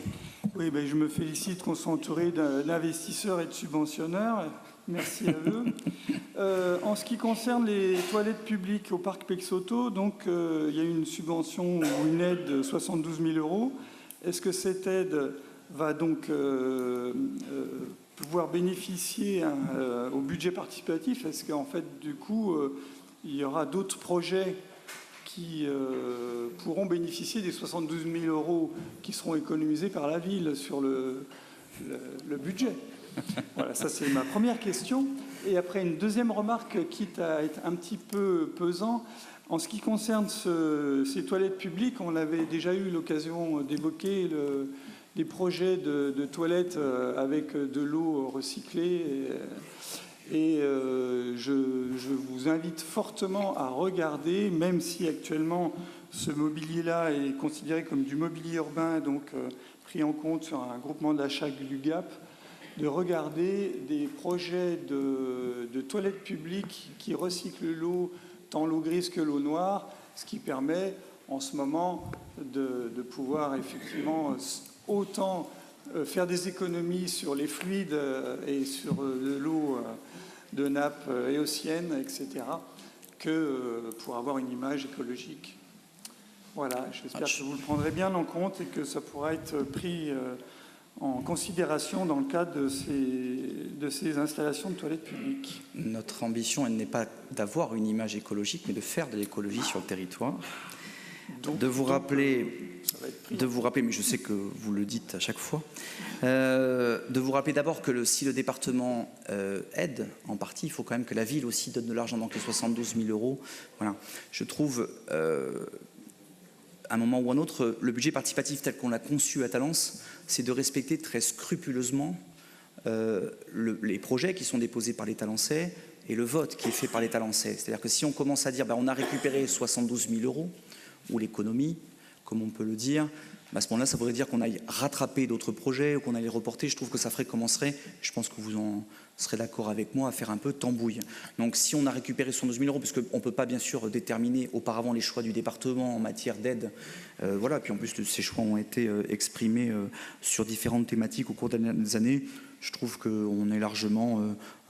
Oui, je me félicite qu'on soit entouré d'investisseurs et de subventionneurs. Merci à eux. En ce qui concerne les toilettes publiques au parc PXauto, donc il y a une subvention ou une aide de 72 000 €. Est-ce que cette aide va donc pouvoir bénéficier au budget participatif? Est-ce qu'en fait, du coup, il y aura d'autres projets qui pourront bénéficier des 72 000 € qui seront économisés par la ville sur le budget? Voilà, ça c'est ma première question. Et après, une deuxième remarque, quitte à être un petit peu pesant. En ce qui concerne ces toilettes publiques, on avait déjà eu l'occasion d'évoquer les projets de toilettes avec de l'eau recyclée. Et je vous invite fortement à regarder, même si actuellement ce mobilier-là est considéré comme du mobilier urbain, donc pris en compte sur un groupement d'achat LUGAP, de regarder des projets de toilettes publiques qui recyclent l'eau, tant l'eau grise que l'eau noire, ce qui permet en ce moment de pouvoir effectivement autant faire des économies sur les fluides et sur l'eau de nappe éocienne, etc., que pour avoir une image écologique. Voilà, j'espère que vous le prendrez bien en compte et que ça pourra être pris en considération dans le cadre de ces installations de toilettes publiques. Notre ambition, elle n'est pas d'avoir une image écologique, mais de faire de l'écologie sur le territoire. De vous rappeler, mais je sais que vous le dites à chaque fois, de vous rappeler d'abord que si le département aide en partie, il faut quand même que la ville aussi donne de l'argent, donc les 72 000 €. Voilà. Je trouve, à un moment ou à un autre, le budget participatif tel qu'on l'a conçu à Talence, c'est de respecter très scrupuleusement les projets qui sont déposés par les Talençais et le vote qui est fait par les Talençais. C'est-à-dire que si on commence à dire on a récupéré 72 000 €, ou l'économie, comme on peut le dire, à ce moment-là, ça voudrait dire qu'on aille rattraper d'autres projets ou qu'on aille les reporter. Je trouve que ça commencerait, je pense que vous en serez d'accord avec moi, à faire un peu tambouille. Donc si on a récupéré 112 000 €, parce qu'on ne peut pas bien sûr déterminer auparavant les choix du département en matière d'aide, voilà, puis en plus ces choix ont été exprimés sur différentes thématiques au cours des années, je trouve qu'on est largement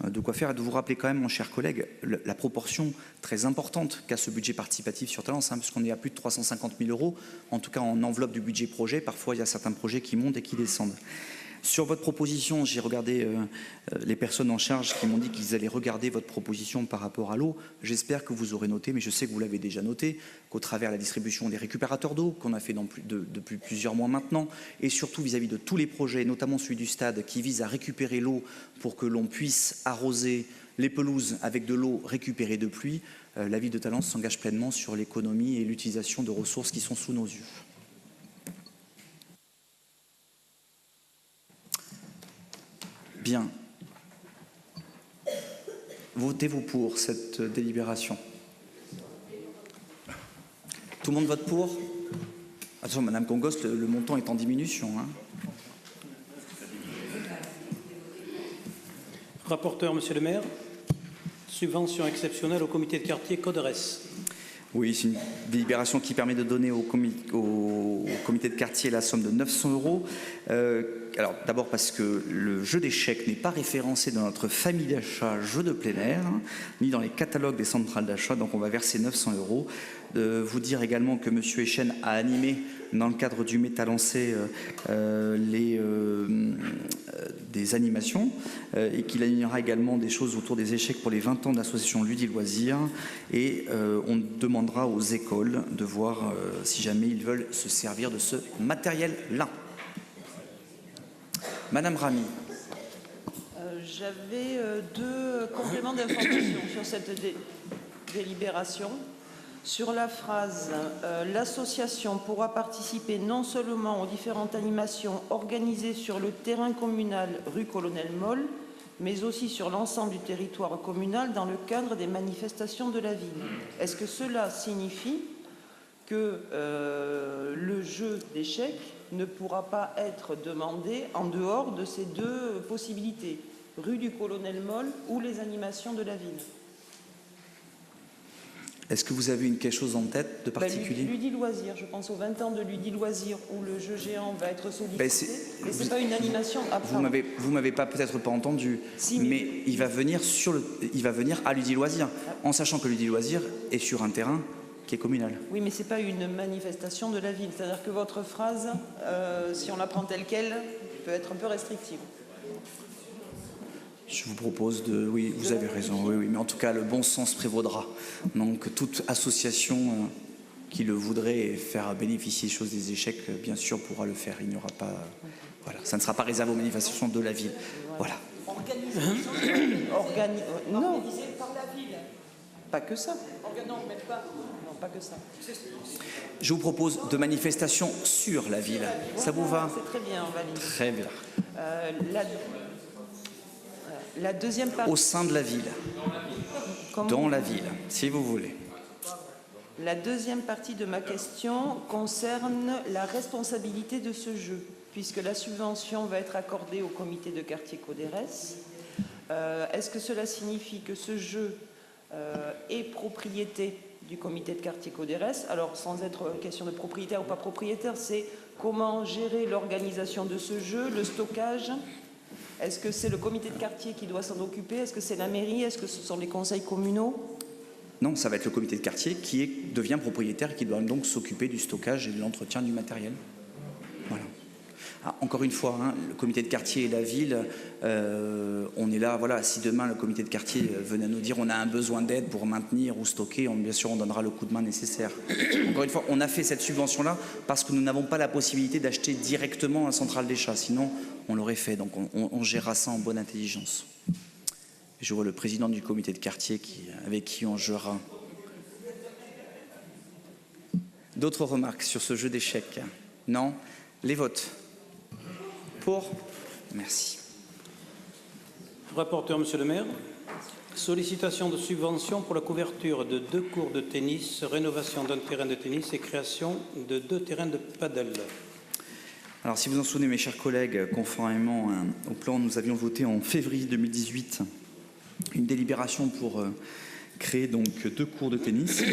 de quoi faire. Et de vous rappeler quand même, mon cher collègue, la proportion très importante qu'a ce budget participatif sur Talence, puisqu'on est à plus de 350 000 €, en tout cas en enveloppe du budget projet. Parfois, il y a certains projets qui montent et qui descendent. Sur votre proposition, j'ai regardé les personnes en charge qui m'ont dit qu'ils allaient regarder votre proposition par rapport à l'eau. J'espère que vous aurez noté, mais je sais que vous l'avez déjà noté, qu'au travers de la distribution des récupérateurs d'eau, qu'on a fait depuis plusieurs mois maintenant, et surtout vis-à-vis de tous les projets, notamment celui du stade, qui vise à récupérer l'eau pour que l'on puisse arroser les pelouses avec de l'eau récupérée de pluie, la ville de Talence s'engage pleinement sur l'économie et l'utilisation de ressources qui sont sous nos yeux. Bien. Votez-vous pour cette délibération? Tout le monde vote pour? Attention, Madame Congos, le montant est en diminution. Rapporteur, Monsieur le maire. Subvention exceptionnelle au comité de quartier Coderès. Oui, c'est une délibération qui permet de donner au comité de quartier la somme de 900 €. Alors d'abord parce que le jeu d'échecs n'est pas référencé dans notre famille d'achat jeux de plein air, ni dans les catalogues des centrales d'achat, donc on va verser 900 €. Vous dire également que M. Echen a animé dans le cadre du Métalancé des animations et qu'il animera également des choses autour des échecs pour les 20 ans de l'association Ludi Loisirs, et on demandera aux écoles de voir si jamais ils veulent se servir de ce matériel-là. Madame Rami. J'avais deux compléments d'information sur cette délibération. Sur la phrase « L'association pourra participer non seulement aux différentes animations organisées sur le terrain communal rue Colonel Moll, mais aussi sur l'ensemble du territoire communal dans le cadre des manifestations de la ville ». Est-ce que cela signifie que le jeu d'échecs ne pourra pas être demandé en dehors de ces deux possibilités, rue du Colonel Moll ou les animations de la ville? Est-ce que vous avez quelque chose en tête de particulier? Ludi Loisirs, je pense aux 20 ans de Ludi Loisirs où le jeu géant va être sollicité. Mais ce n'est pas une animation à part. Vous m'avez peut-être pas entendu, si, mais il va venir à Ludi Loisirs, en sachant que Ludi Loisirs est sur un terrain qui est communal. Oui, mais ce n'est pas une manifestation de la ville. C'est-à-dire que votre phrase, si on la prend telle qu'elle, peut être un peu restrictive. Je vous propose de... Oui, vous avez raison, oui, mais en tout cas, le bon sens prévaudra. Donc, toute association qui le voudrait faire bénéficier des choses des échecs, bien sûr, pourra le faire. Il n'y aura pas... Voilà, ça ne sera pas réservé aux manifestations de la ville. Voilà. Organisé par la ville. Pas que ça. Non, même pas. Non, pas que ça. Je vous propose de manifestations sur la ville. Ça vous va? C'est très bien, Valérie. Très bien. La deuxième partie... Au sein de la ville. Dans la ville, si vous voulez. La deuxième partie de ma question concerne la responsabilité de ce jeu, puisque la subvention va être accordée au comité de quartier Coderès. Est-ce que cela signifie que ce jeu est propriété du comité de quartier Coderès? Alors, sans être question de propriétaire ou pas propriétaire, c'est comment gérer l'organisation de ce jeu, le stockage. Est-ce que c'est le comité de quartier qui doit s'en occuper? Est-ce que c'est la mairie? Est-ce que ce sont les conseils communaux? Non, ça va être le comité de quartier qui devient propriétaire et qui doit donc s'occuper du stockage et de l'entretien du matériel. Voilà. Ah, encore une fois, le comité de quartier et la ville, on est là, voilà, si demain le comité de quartier venait nous dire on a un besoin d'aide pour maintenir ou stocker, bien sûr on donnera le coup de main nécessaire. Encore une fois, on a fait cette subvention-là parce que nous n'avons pas la possibilité d'acheter directement un central d'achat, sinon on l'aurait fait, donc on gérera ça en bonne intelligence. Je vois le président du comité de quartier avec qui on jouera. D'autres remarques sur ce jeu d'échecs? Non? Les votes? Pour? Merci. Rapporteur, Monsieur le maire. Sollicitation de subvention pour la couverture de 2 cours de tennis, rénovation d'un terrain de tennis et création de 2 terrains de paddle. Alors, si vous en souvenez, mes chers collègues, conformément au plan, nous avions voté en février 2018 une délibération pour créer donc 2 cours de tennis,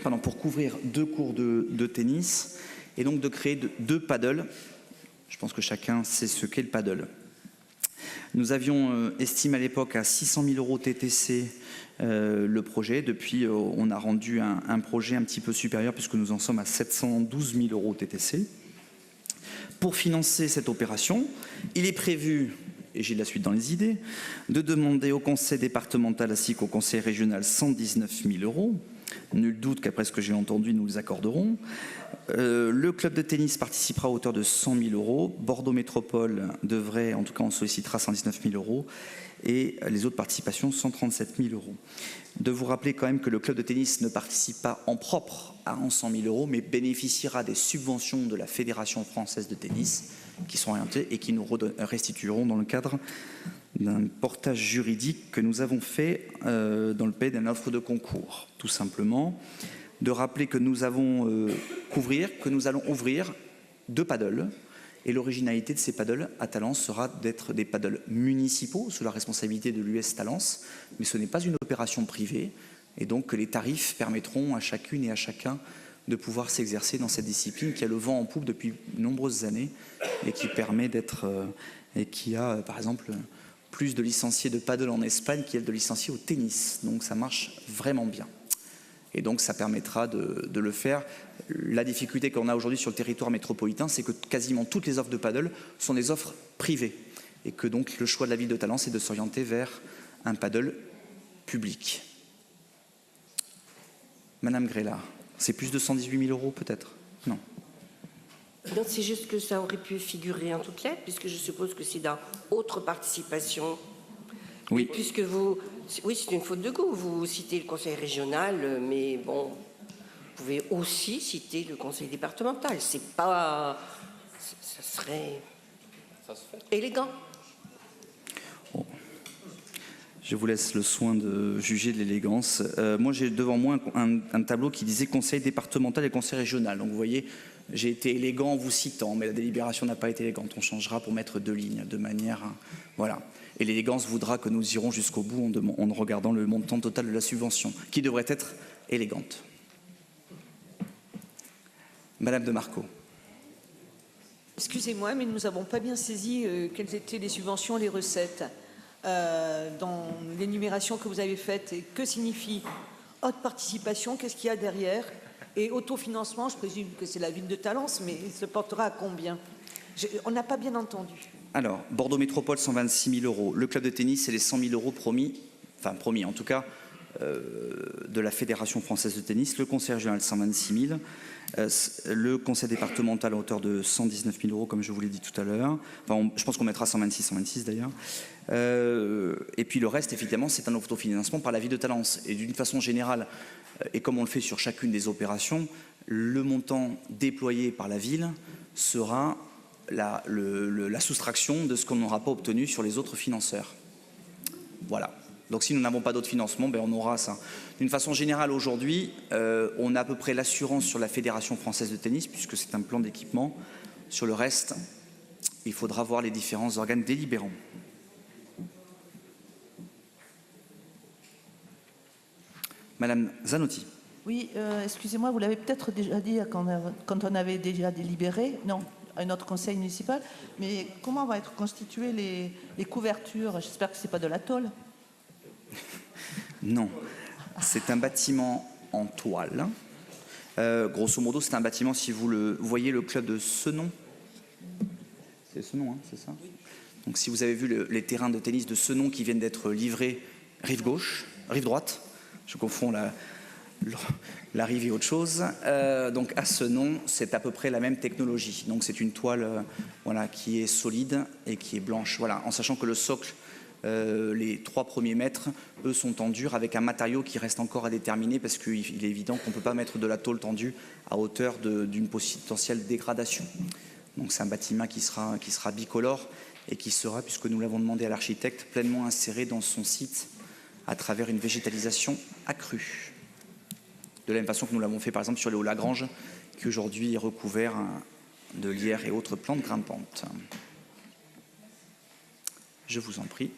pardon, pour couvrir 2 cours de tennis, et donc de créer 2 paddles. Je pense que chacun sait ce qu'est le paddle. Nous avions estimé à l'époque à 600 000 euros TTC le projet. Depuis, on a rendu un projet un petit peu supérieur puisque nous en sommes à 712 000 euros TTC. Pour financer cette opération, il est prévu, et j'ai la suite dans les idées, de demander au conseil départemental ainsi qu'au conseil régional 119 000 euros. Nul doute qu'après ce que j'ai entendu, nous les accorderons. Le club de tennis participera à hauteur de 100 000 euros. Bordeaux Métropole devrait, en tout cas on sollicitera 119 000 euros. Et les autres participations, 137 000 euros. De vous rappeler quand même que le club de tennis ne participe pas en propre à 100 000 euros, mais bénéficiera des subventions de la Fédération française de tennis qui sont orientées et qui nous restitueront dans le cadre d'un portage juridique que nous avons fait dans le pays d'une offre de concours, tout simplement. De rappeler que nous allons ouvrir 2 paddles, et l'originalité de ces paddles à Talence sera d'être des paddles municipaux sous la responsabilité de l'US Talence, mais ce n'est pas une opération privée, et donc que les tarifs permettront à chacune et à chacun de pouvoir s'exercer dans cette discipline qui a le vent en poupe depuis de nombreuses années et qui permet d'être et qui a par exemple plus de licenciés de paddle en Espagne qu'il y a de licenciés au tennis, donc ça marche vraiment bien. Et donc ça permettra de le faire. La difficulté qu'on a aujourd'hui sur le territoire métropolitain, c'est que quasiment toutes les offres de paddle sont des offres privées. Et que donc le choix de la ville de Talence, c'est de s'orienter vers un paddle public. Madame Grélard, c'est plus de 118 000 euros peut-être? Non. Non, c'est juste que ça aurait pu figurer en toutes lettres, puisque je suppose que c'est dans autre participation. Oui. Puisque vous... Oui, c'est une faute de goût. Vous citez le conseil régional, mais bon, vous pouvez aussi citer le conseil départemental. C'est pas... Ça serait... Ça se fait. Élégant. Bon. Je vous laisse le soin de juger de l'élégance. Moi, j'ai devant moi un tableau qui disait conseil départemental et conseil régional. Donc, vous voyez, j'ai été élégant en vous citant, mais la délibération n'a pas été élégante. On changera pour mettre 2 lignes, de manière... Voilà. Et l'élégance voudra que nous irons jusqu'au bout en regardant le montant total de la subvention, qui devrait être élégante. Madame de Marco. Excusez-moi, mais nous n'avons pas bien saisi quelles étaient les subventions, les recettes dans l'énumération que vous avez faite. Et que signifie haute participation? Qu'est-ce qu'il y a derrière? Et autofinancement, je présume que c'est la ville de Talence, mais il se portera à combien? On n'a pas bien entendu. Alors, Bordeaux Métropole, 126 000 euros. Le club de tennis, c'est les 100 000 euros promis en tout cas, de la Fédération française de tennis. Le conseil régional, 126 000. Le conseil départemental à hauteur de 119 000 euros, comme je vous l'ai dit tout à l'heure. Enfin, je pense qu'on mettra 126 d'ailleurs. Et puis le reste, effectivement, c'est un autofinancement par la ville de Talence. Et d'une façon générale, et comme on le fait sur chacune des opérations, le montant déployé par la ville sera la soustraction de ce qu'on n'aura pas obtenu sur les autres financeurs. Voilà. Donc si nous n'avons pas d'autres financements, on aura ça. D'une façon générale, aujourd'hui, on a à peu près l'assurance sur la Fédération française de tennis, puisque c'est un plan d'équipement. Sur le reste, il faudra voir les différents organes délibérants. Madame Zanotti. Oui, excusez-moi, vous l'avez peut-être déjà dit quand on avait déjà délibéré, non, à notre conseil municipal, mais comment vont être constituées les couvertures? J'espère que ce n'est pas de la tôle. Non, c'est un bâtiment en toile. Grosso modo, c'est un bâtiment, si vous le voyez, le club de Senon. C'est Senon, hein, c'est ça? Donc si vous avez vu les terrains de tennis de Senon qui viennent d'être livrés rive gauche, rive droite, je confonds la rive et autre chose. Donc à Senon, c'est à peu près la même technologie. Donc c'est une toile voilà, qui est solide et qui est blanche. Voilà, en sachant que le socle, les 3 premiers mètres, eux, sont en dur avec un matériau qui reste encore à déterminer parce qu'il est évident qu'on ne peut pas mettre de la tôle tendue à hauteur d'une potentielle dégradation. Donc c'est un bâtiment qui sera bicolore et qui sera, puisque nous l'avons demandé à l'architecte, pleinement inséré dans son site à travers une végétalisation accrue. De la même façon que nous l'avons fait par exemple sur les Hauts-Lagrange, qui aujourd'hui est recouvert de lierre et autres plantes grimpantes. Je vous en prie.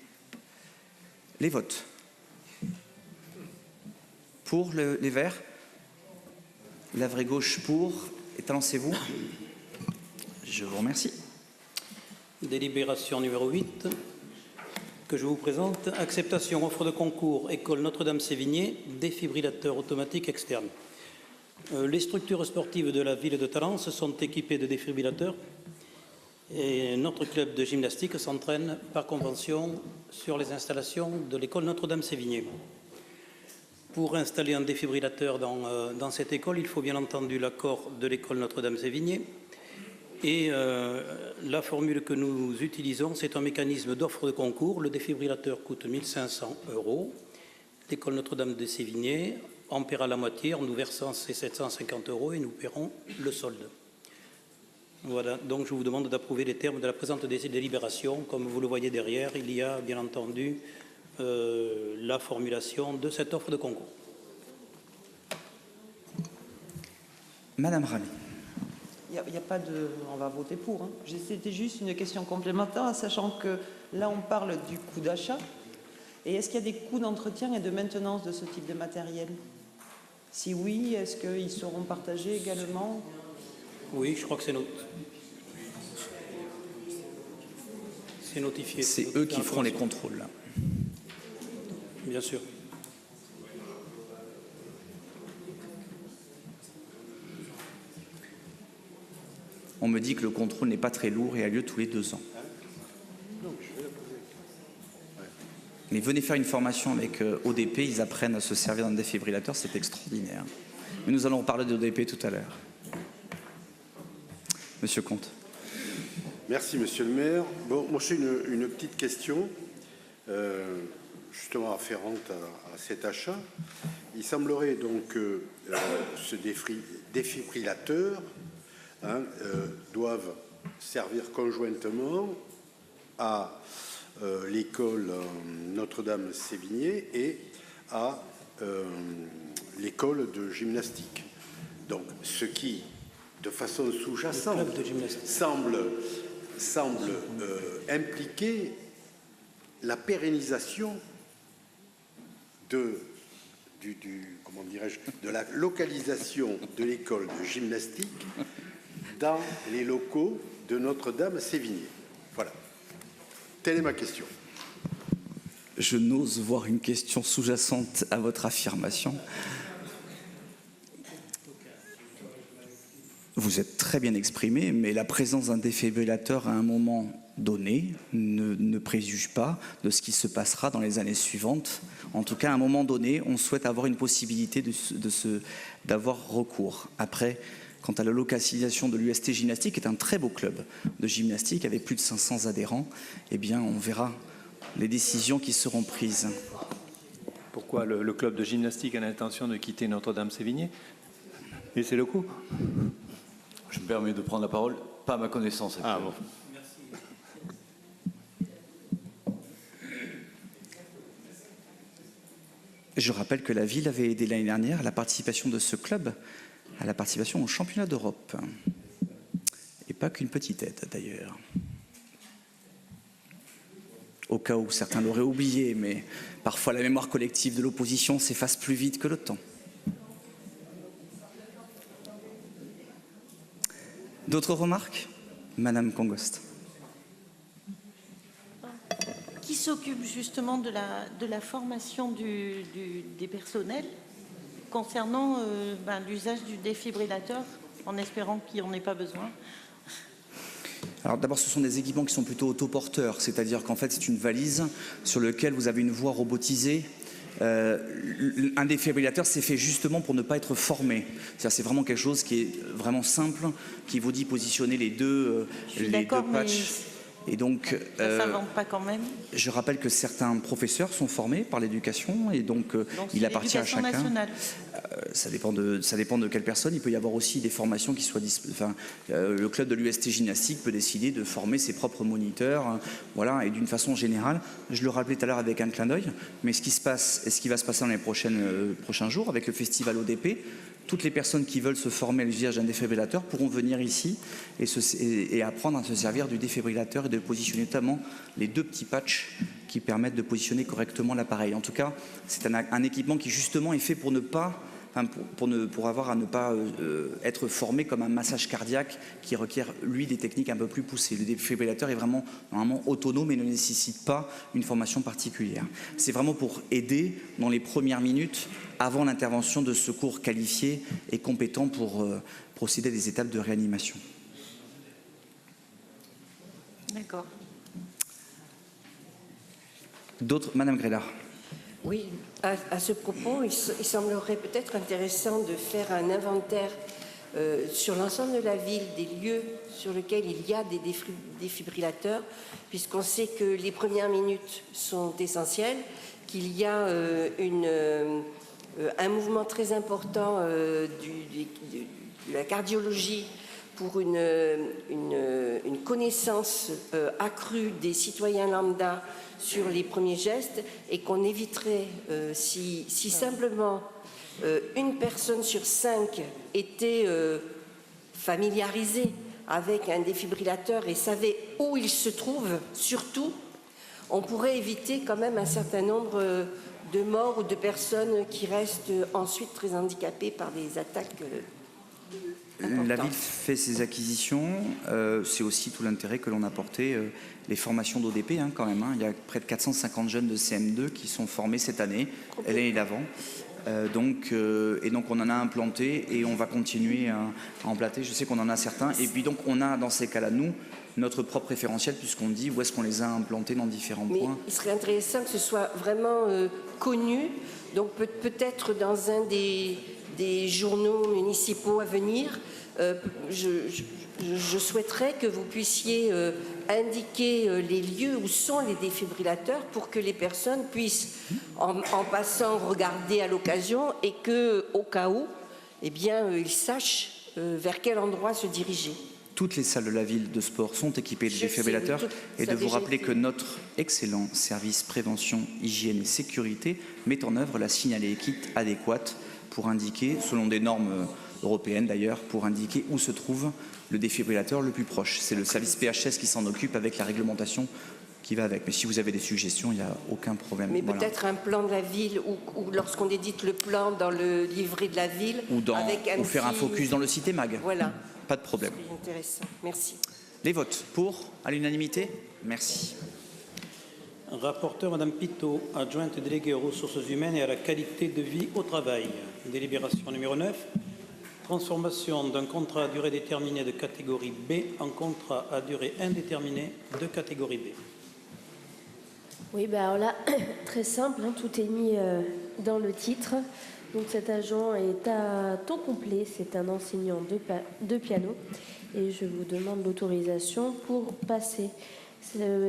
Les votes. Pour les verts. La vraie gauche pour. Étalancez-vous. Je vous remercie. Délibération numéro 8, que je vous présente. Acceptation, offre de concours, École Notre-Dame-Sévigné, défibrillateur automatique externe. Les structures sportives de la ville de Talence sont équipées de défibrillateurs et notre club de gymnastique s'entraîne par convention sur les installations de l'école Notre-Dame-Sévigné. Pour installer un défibrillateur dans cette école, il faut bien entendu l'accord de l'école Notre-Dame-Sévigné. Et la formule que nous utilisons, c'est un mécanisme d'offre de concours. Le défibrillateur coûte 1 500 €. L'école Notre-Dame de Sévigné en paiera la moitié en nous versant ces 750 € et nous paierons le solde. Voilà, donc je vous demande d'approuver les termes de la présente délibération. Comme vous le voyez derrière, il y a bien entendu la formulation de cette offre de concours. Madame Rami. Il n'y a pas de... On va voter pour. Hein. C'était juste une question complémentaire, sachant que là, on parle du coût d'achat. Et est-ce qu'il y a des coûts d'entretien et de maintenance de ce type de matériel? Si oui, est-ce qu'ils seront partagés également? Oui, je crois que c'est notifié. C'est eux qui feront les contrôles. Là. Bien sûr. On me dit que le contrôle n'est pas très lourd et a lieu tous les 2 ans. Mais venez faire une formation avec ODP, ils apprennent à se servir d'un défibrillateur, c'est extraordinaire. Mais nous allons parler d'ODP tout à l'heure. Monsieur Comte. Merci, monsieur le maire. Bon, moi, c'est une petite question, justement afférente à cet achat. Il semblerait donc que ce défibrillateur doivent servir conjointement à l'école Notre-Dame-Sévigné et à l'école de gymnastique. Donc, ce qui, de façon sous-jacente, semble impliquer la pérennisation de la localisation de l'école de gymnastique dans les locaux de Notre-Dame-Sévigné. Voilà. Telle est ma question. Je n'ose voir une question sous-jacente à votre affirmation. Vous êtes très bien exprimé, mais la présence d'un défibrillateur à un moment donné ne préjuge pas de ce qui se passera dans les années suivantes. En tout cas, à un moment donné, on souhaite avoir une possibilité d'avoir recours. Après, quant à la localisation de l'UST Gymnastique, qui est un très beau club de gymnastique avec plus de 500 adhérents, eh bien, on verra les décisions qui seront prises. Pourquoi le club de gymnastique a l'intention de quitter Notre-Dame-Sévigné? Et c'est le coup. Je me permets de prendre la parole, pas à ma connaissance. Ah bon. Je rappelle que la ville avait aidé l'année dernière à la participation de ce club, à la participation au championnat d'Europe. Et pas qu'une petite aide d'ailleurs. Au cas où certains l'auraient oublié, mais parfois la mémoire collective de l'opposition s'efface plus vite que le temps. D'autres remarques? Madame Congost. Qui s'occupe justement de la formation des personnels concernant l'usage du défibrillateur, en espérant qu'il n'y en ait pas besoin? Alors d'abord, ce sont des équipements qui sont plutôt autoporteurs, c'est-à-dire qu'en fait, c'est une valise sur laquelle vous avez une voie robotisée. Un défibrillateur, c'est fait justement pour ne pas être formé. C'est vraiment quelque chose qui est vraiment simple, qui vous dit positionner les deux patchs. Et donc, Ça ne s'invente pas quand même. je rappelle que certains professeurs sont formés par l'éducation et donc il appartient à chacun. Nationale. Ça dépend de quelle personne. Il peut y avoir aussi des formations qui soient le club de l'UST gymnastique peut décider de former ses propres moniteurs, voilà. Et d'une façon générale, je le rappelais tout à l'heure avec un clin d'œil, mais ce qui va se passer dans les prochains jours avec le festival ODP, toutes les personnes qui veulent se former à l'usage d'un défibrillateur pourront venir ici et apprendre à se servir du défibrillateur et de positionner notamment les 2 petits patchs qui permettent de positionner correctement l'appareil. En tout cas, c'est un équipement qui justement est fait pour ne pas être formé comme un massage cardiaque qui requiert, lui, des techniques un peu plus poussées. Le défibrillateur est vraiment normalement autonome et ne nécessite pas une formation particulière. C'est vraiment pour aider dans les premières minutes avant l'intervention de secours qualifiés et compétents pour procéder à des étapes de réanimation. D'accord. D'autres, Madame Grélard. Oui, à ce propos, il semblerait peut-être intéressant de faire un inventaire sur l'ensemble de la ville des lieux sur lesquels il y a des défibrillateurs, puisqu'on sait que les premières minutes sont essentielles, qu'il y a un mouvement très important de la cardiologie pour une connaissance accrue des citoyens lambda sur les premiers gestes, et qu'on éviterait, si simplement une personne sur 5 était familiarisée avec un défibrillateur et savait où il se trouve, surtout, on pourrait éviter quand même un certain nombre de morts ou de personnes qui restent ensuite très handicapées par des attaques importantes. La ville fait ses acquisitions, c'est aussi tout l'intérêt que l'on a apporté les formations d'ODP quand même. Il y a près de 450 jeunes de CM2 qui sont formés cette année, l'année d'avant. Donc on en a implanté et on va continuer à en planter. Je sais qu'on en a certains. Et puis donc on a dans ces cas-là, nous, notre propre référentiel puisqu'on dit où est-ce qu'on les a implantés dans différents points. Il serait intéressant que ce soit vraiment connu. Donc peut-être dans un des journaux municipaux à venir, je souhaiterais que vous puissiez indiquer les lieux où sont les défibrillateurs pour que les personnes puissent, en passant, regarder à l'occasion et qu'au cas où, ils sachent vers quel endroit se diriger. Toutes les salles de la ville de sport sont équipées de défibrillateurs et de vous rappeler que notre excellent service prévention, hygiène et sécurité met en œuvre la signalétique adéquate pour indiquer, selon des normes européennes d'ailleurs, pour indiquer où se trouve le défibrillateur le plus proche. C'est le service PHS qui s'en occupe avec la réglementation qui va avec. Mais si vous avez des suggestions, il n'y a aucun problème. Mais peut-être un plan de la ville, ou lorsqu'on édite le plan dans le livret de la ville, ou faire un focus dans le Cité Mag. Voilà. Pas de problème. C'est intéressant. Merci. Les votes pour, à l'unanimité. Merci. Rapporteur Madame Pitot, adjointe déléguée aux ressources humaines et à la qualité de vie au travail. Délibération numéro 9. Transformation d'un contrat à durée déterminée de catégorie B en contrat à durée indéterminée de catégorie B. Oui, alors là, très simple, tout est mis dans le titre. Donc cet agent est à temps complet, c'est un enseignant de piano et je vous demande l'autorisation pour passer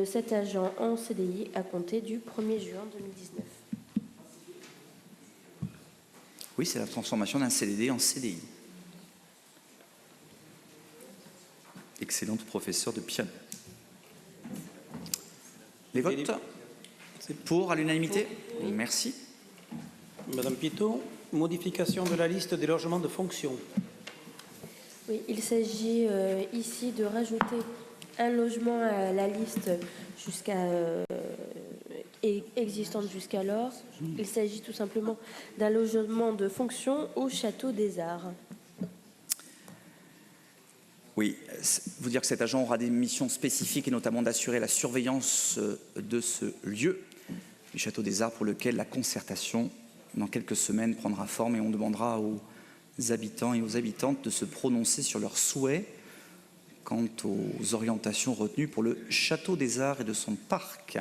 cet agent en CDI à compter du 1er juin 2019. Oui, c'est la transformation d'un CDD en CDI. Excellente professeure de piano. Les votes pour, à l'unanimité. Merci. Madame Pitot, modification de la liste des logements de fonction. Oui, il s'agit ici de rajouter un logement à la liste existante jusqu'alors. Il s'agit tout simplement d'un logement de fonction au Château des Arts. Oui, vous dire que cet agent aura des missions spécifiques et notamment d'assurer la surveillance de ce lieu, du Château des Arts, pour lequel la concertation, dans quelques semaines, prendra forme et on demandera aux habitants et aux habitantes de se prononcer sur leurs souhaits quant aux orientations retenues pour le Château des Arts et de son parc.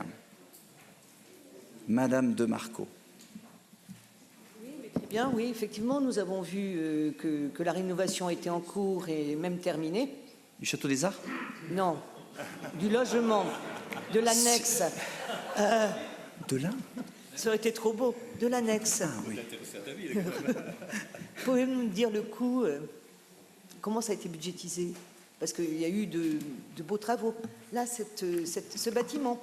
Madame de Marco. Très bien, oui, effectivement, nous avons vu que la rénovation était en cours et même terminée. Du Château des Arts ? Non, du logement, de l'annexe. De là? Ça aurait été trop beau, de l'annexe. Oui. Pouvez-vous nous dire le coût, comment ça a été budgétisé? Parce qu'il y a eu de beaux travaux. Là, ce bâtiment,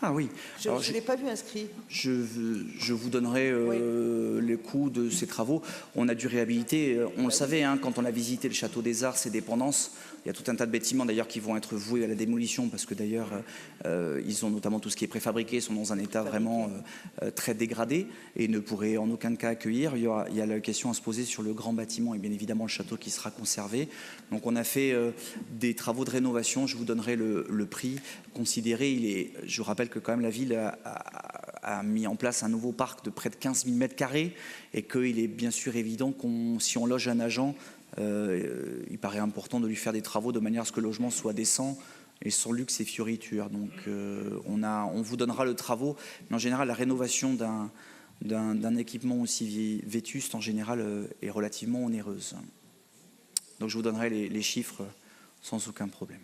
Ah oui. je Alors, ne l'ai pas vu inscrit. Je vous donnerai les coûts de ces travaux. On a dû réhabiliter, on le savait, hein, quand on a visité le château des Arts, ses dépendances. Il y a tout un tas de bâtiments d'ailleurs qui vont être voués à la démolition parce que d'ailleurs, ils ont notamment tout ce qui est préfabriqué, sont dans un état vraiment très dégradé et ne pourraient en aucun cas accueillir. Il y a la question à se poser sur le grand bâtiment et bien évidemment le château qui sera conservé. Donc on a fait des travaux de rénovation, je vous donnerai le prix considéré. Je vous rappelle que quand même la ville a mis en place un nouveau parc de près de 15 000 m² et qu'il est bien sûr évident si on loge un agent, il paraît important de lui faire des travaux de manière à ce que le logement soit décent et sans luxe et fioritures. Donc on vous donnera le travaux, mais en général la rénovation d'un équipement aussi vétuste en général est relativement onéreuse. Donc je vous donnerai les chiffres sans aucun problème.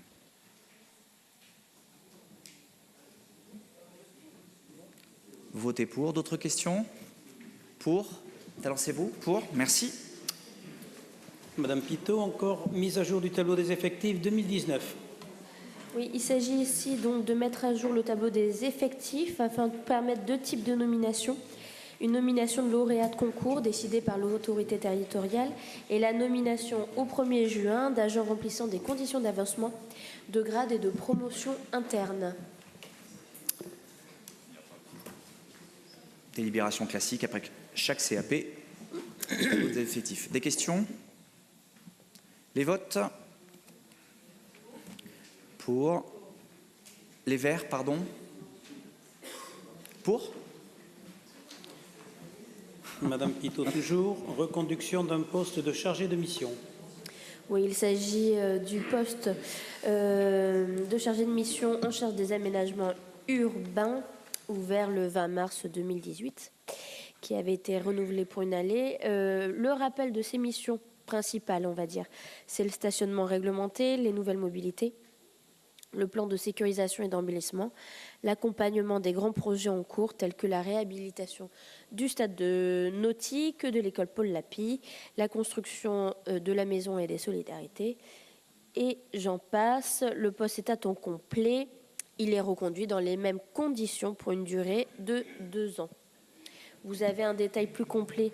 Votez pour. D'autres questions? Pour? Lancez-vous. Pour? Merci. Madame Pitot, encore mise à jour du tableau des effectifs 2019. Oui, il s'agit ici donc de mettre à jour le tableau des effectifs afin de permettre deux types de nominations. Une nomination de lauréat de concours décidée par l'autorité territoriale et la nomination au 1er juin d'agents remplissant des conditions d'avancement, de grade et de promotion interne. Délibération classique après chaque CAP. Des effectifs. Des questions? Les votes? Pour. Les verts, pardon. Pour? Madame Pitot, toujours. Reconduction d'un poste de chargé de mission. Oui, il s'agit du poste de chargé de mission en charge des aménagements urbains, ouvert le 20 mars 2018, qui avait été renouvelé pour une année. Le rappel de ces missions principales, on va dire, c'est le stationnement réglementé, les nouvelles mobilités, le plan de sécurisation et d'embellissement, l'accompagnement des grands projets en cours tels que la réhabilitation du stade de nautique, de l'école Paul Lapie, la construction de la maison et des solidarités, et j'en passe. Le poste est à temps complet. Il est reconduit dans les mêmes conditions pour une durée de 2 ans. Vous avez un détail plus complet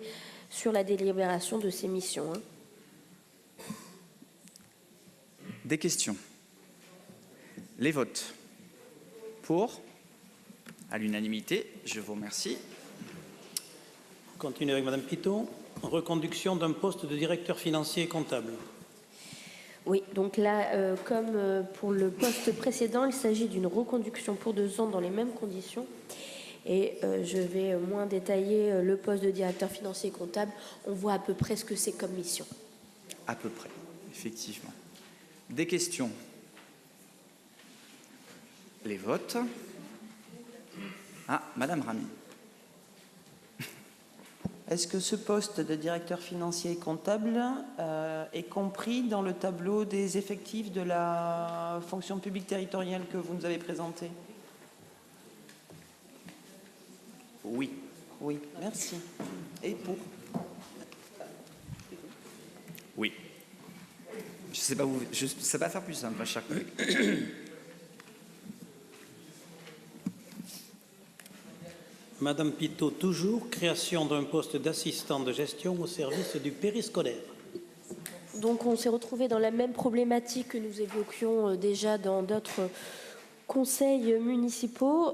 sur la délibération de ces missions. Des questions? Les votes? Pour? À l'unanimité, je vous remercie. Continue avec Madame Pitot. Reconduction d'un poste de directeur financier et comptable. Oui, donc là, comme pour le poste précédent, il s'agit d'une reconduction pour 2 ans dans les mêmes conditions. Et je vais moins détailler le poste de directeur financier et comptable. On voit à peu près ce que c'est comme mission. À peu près, effectivement. Des questions? Les votes? Ah, Madame Rami. Est-ce que ce poste de directeur financier et comptable est compris dans le tableau des effectifs de la fonction publique territoriale que vous nous avez présenté? Oui. Oui, merci. Et pour? Oui. Je ne sais pas faire plus simple, ma chère collègue. Madame Pitot, toujours. Création d'un poste d'assistant de gestion au service du périscolaire. Donc on s'est retrouvé dans la même problématique que nous évoquions déjà dans d'autres conseils municipaux.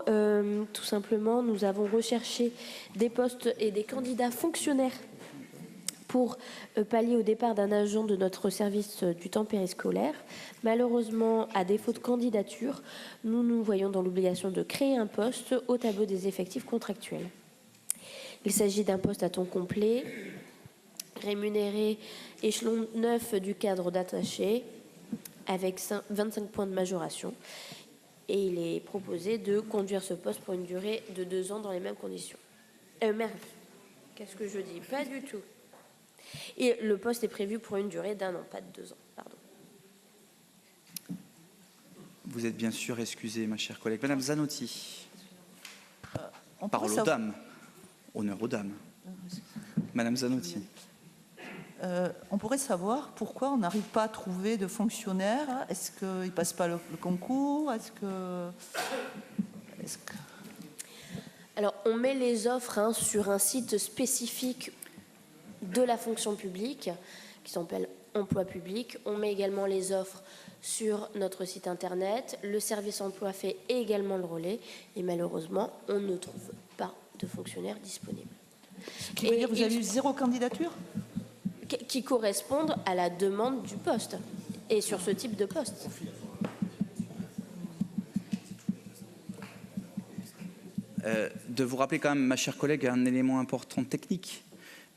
Tout simplement, nous avons recherché des postes et des candidats fonctionnaires pour pallier au départ d'un agent de notre service du temps périscolaire. Malheureusement, à défaut de candidature, nous nous voyons dans l'obligation de créer un poste au tableau des effectifs contractuels. Il s'agit d'un poste à temps complet, rémunéré échelon 9 du cadre d'attaché, avec 25 points de majoration. Et il est proposé de conduire ce poste pour une durée de 2 ans dans les mêmes conditions. Merde, qu'est-ce que je dis? Pas du tout. Et le poste est prévu pour une durée d'1 an, pas de 2 ans. Pardon. Vous êtes bien sûr excusée, ma chère collègue. Madame Zanotti. Parole aux dames. Honneur aux dames. Madame Zanotti. On pourrait savoir pourquoi on n'arrive pas à trouver de fonctionnaires. Est-ce qu'ils ne passent pas le concours? Alors, on met les offres sur un site spécifique de la fonction publique qui s'appelle Emploi public. On met également les offres sur notre site internet. Le service emploi fait également le relais. Et malheureusement, on ne trouve pas de fonctionnaires disponibles. Ce qui veut dire que vous avez eu 0 candidature? Qui correspondent à la demande du poste et sur ce type de poste. De vous rappeler quand même, ma chère collègue, un élément important technique,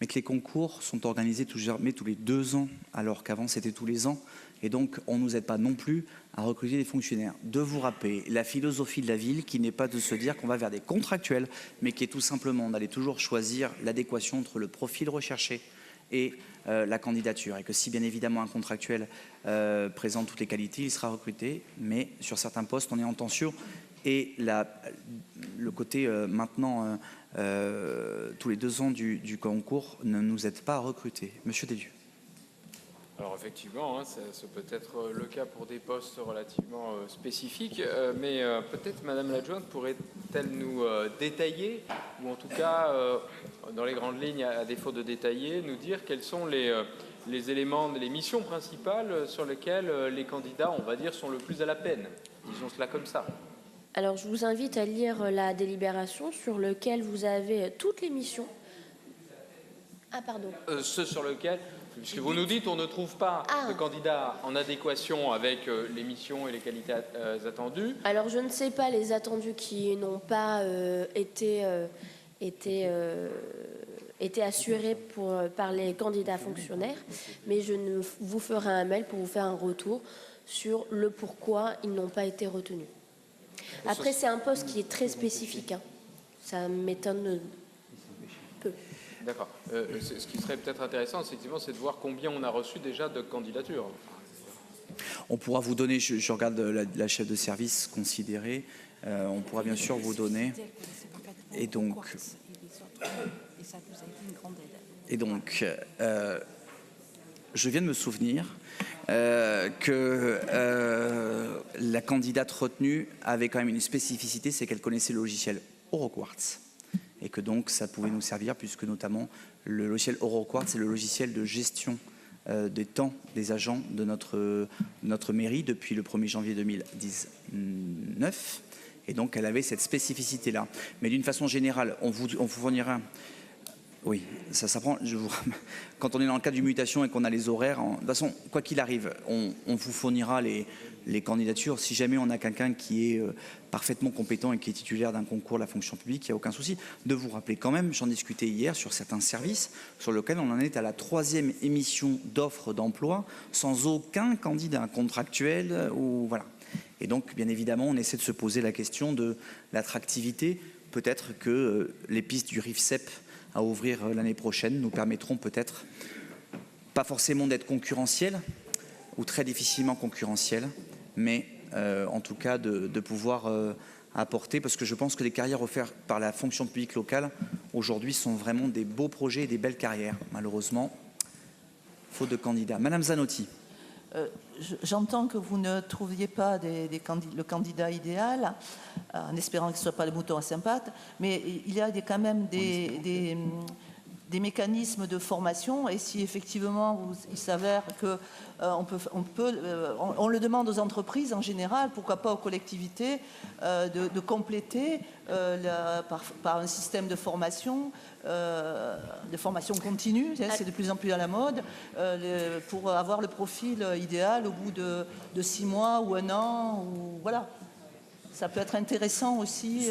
mais que les concours sont organisés tous les 2 ans, alors qu'avant c'était tous les ans, et donc on ne nous aide pas non plus à recruter des fonctionnaires. De vous rappeler la philosophie de la ville, qui n'est pas de se dire qu'on va vers des contractuels, mais qui est tout simplement d'aller toujours choisir l'adéquation entre le profil recherché et la candidature, et que si bien évidemment un contractuel présente toutes les qualités, il sera recruté, mais sur certains postes on est en tension, et le côté maintenant tous les 2 ans du concours ne nous aide pas à recruter. Monsieur Délieu. Alors effectivement, ça peut être le cas pour des postes relativement spécifiques, mais peut-être Madame l'adjointe pourrait-elle nous détailler, ou en tout cas, dans les grandes lignes, à défaut de détailler, nous dire quels sont les éléments, les missions principales sur lesquelles les candidats, on va dire, sont le plus à la peine. Disons cela comme ça. Alors, je vous invite à lire la délibération sur laquelle vous avez toutes les missions. Ah, pardon. Ceux sur lesquels... Puisque vous nous dites on ne trouve pas de candidats en adéquation avec les missions et les qualités attendues. Alors je ne sais pas les attendus qui n'ont pas été assurés par les candidats fonctionnaires, mais je vous ferai un mail pour vous faire un retour sur le pourquoi ils n'ont pas été retenus. Après, c'est un poste qui est très spécifique. Ça m'étonne peu. D'accord. Ce qui serait peut-être intéressant, effectivement, c'est de voir combien on a reçu déjà de candidatures. On pourra vous donner, je regarde la chef de service considérée, on pourra bien sûr vous donner. Et donc, je viens de me souvenir que la candidate retenue avait quand même une spécificité, c'est qu'elle connaissait le logiciel EuroQuartz. Et que donc ça pouvait nous servir, puisque notamment le logiciel EuroQuartz, c'est le logiciel de gestion des temps des agents de notre mairie depuis le 1er janvier 2019. Et donc elle avait cette spécificité-là. Mais d'une façon générale, on vous fournira... Oui, ça s'apprend. Quand on est dans le cadre d'une mutation et qu'on a les horaires, de toute façon, quoi qu'il arrive, on vous fournira les candidatures. Si jamais on a quelqu'un qui est parfaitement compétent et qui est titulaire d'un concours de la fonction publique, il n'y a aucun souci. De vous rappeler quand même, j'en discutais hier sur certains services sur lesquels on en est à la 3e émission d'offres d'emploi sans aucun candidat contractuel ou voilà. Et donc, bien évidemment, on essaie de se poser la question de l'attractivité. Peut-être que les pistes du RIFSEP à ouvrir l'année prochaine nous permettront peut-être, pas forcément d'être concurrentiels ou très difficilement concurrentiels, mais en tout cas de pouvoir apporter, parce que je pense que les carrières offertes par la fonction publique locale aujourd'hui sont vraiment des beaux projets et des belles carrières. Malheureusement, faute de candidats. Madame Zanotti. J'entends que vous ne trouviez pas le candidat idéal, en espérant que ce ne soit pas le mouton à 5 pattes, mais il y a quand même des mécanismes de formation, et si effectivement il s'avère que on le demande aux entreprises en général, pourquoi pas aux collectivités, de compléter par un système de formation continue, c'est de plus en plus à la mode, pour avoir le profil idéal au bout de 6 mois ou 1 an, ou voilà. Ça peut être intéressant aussi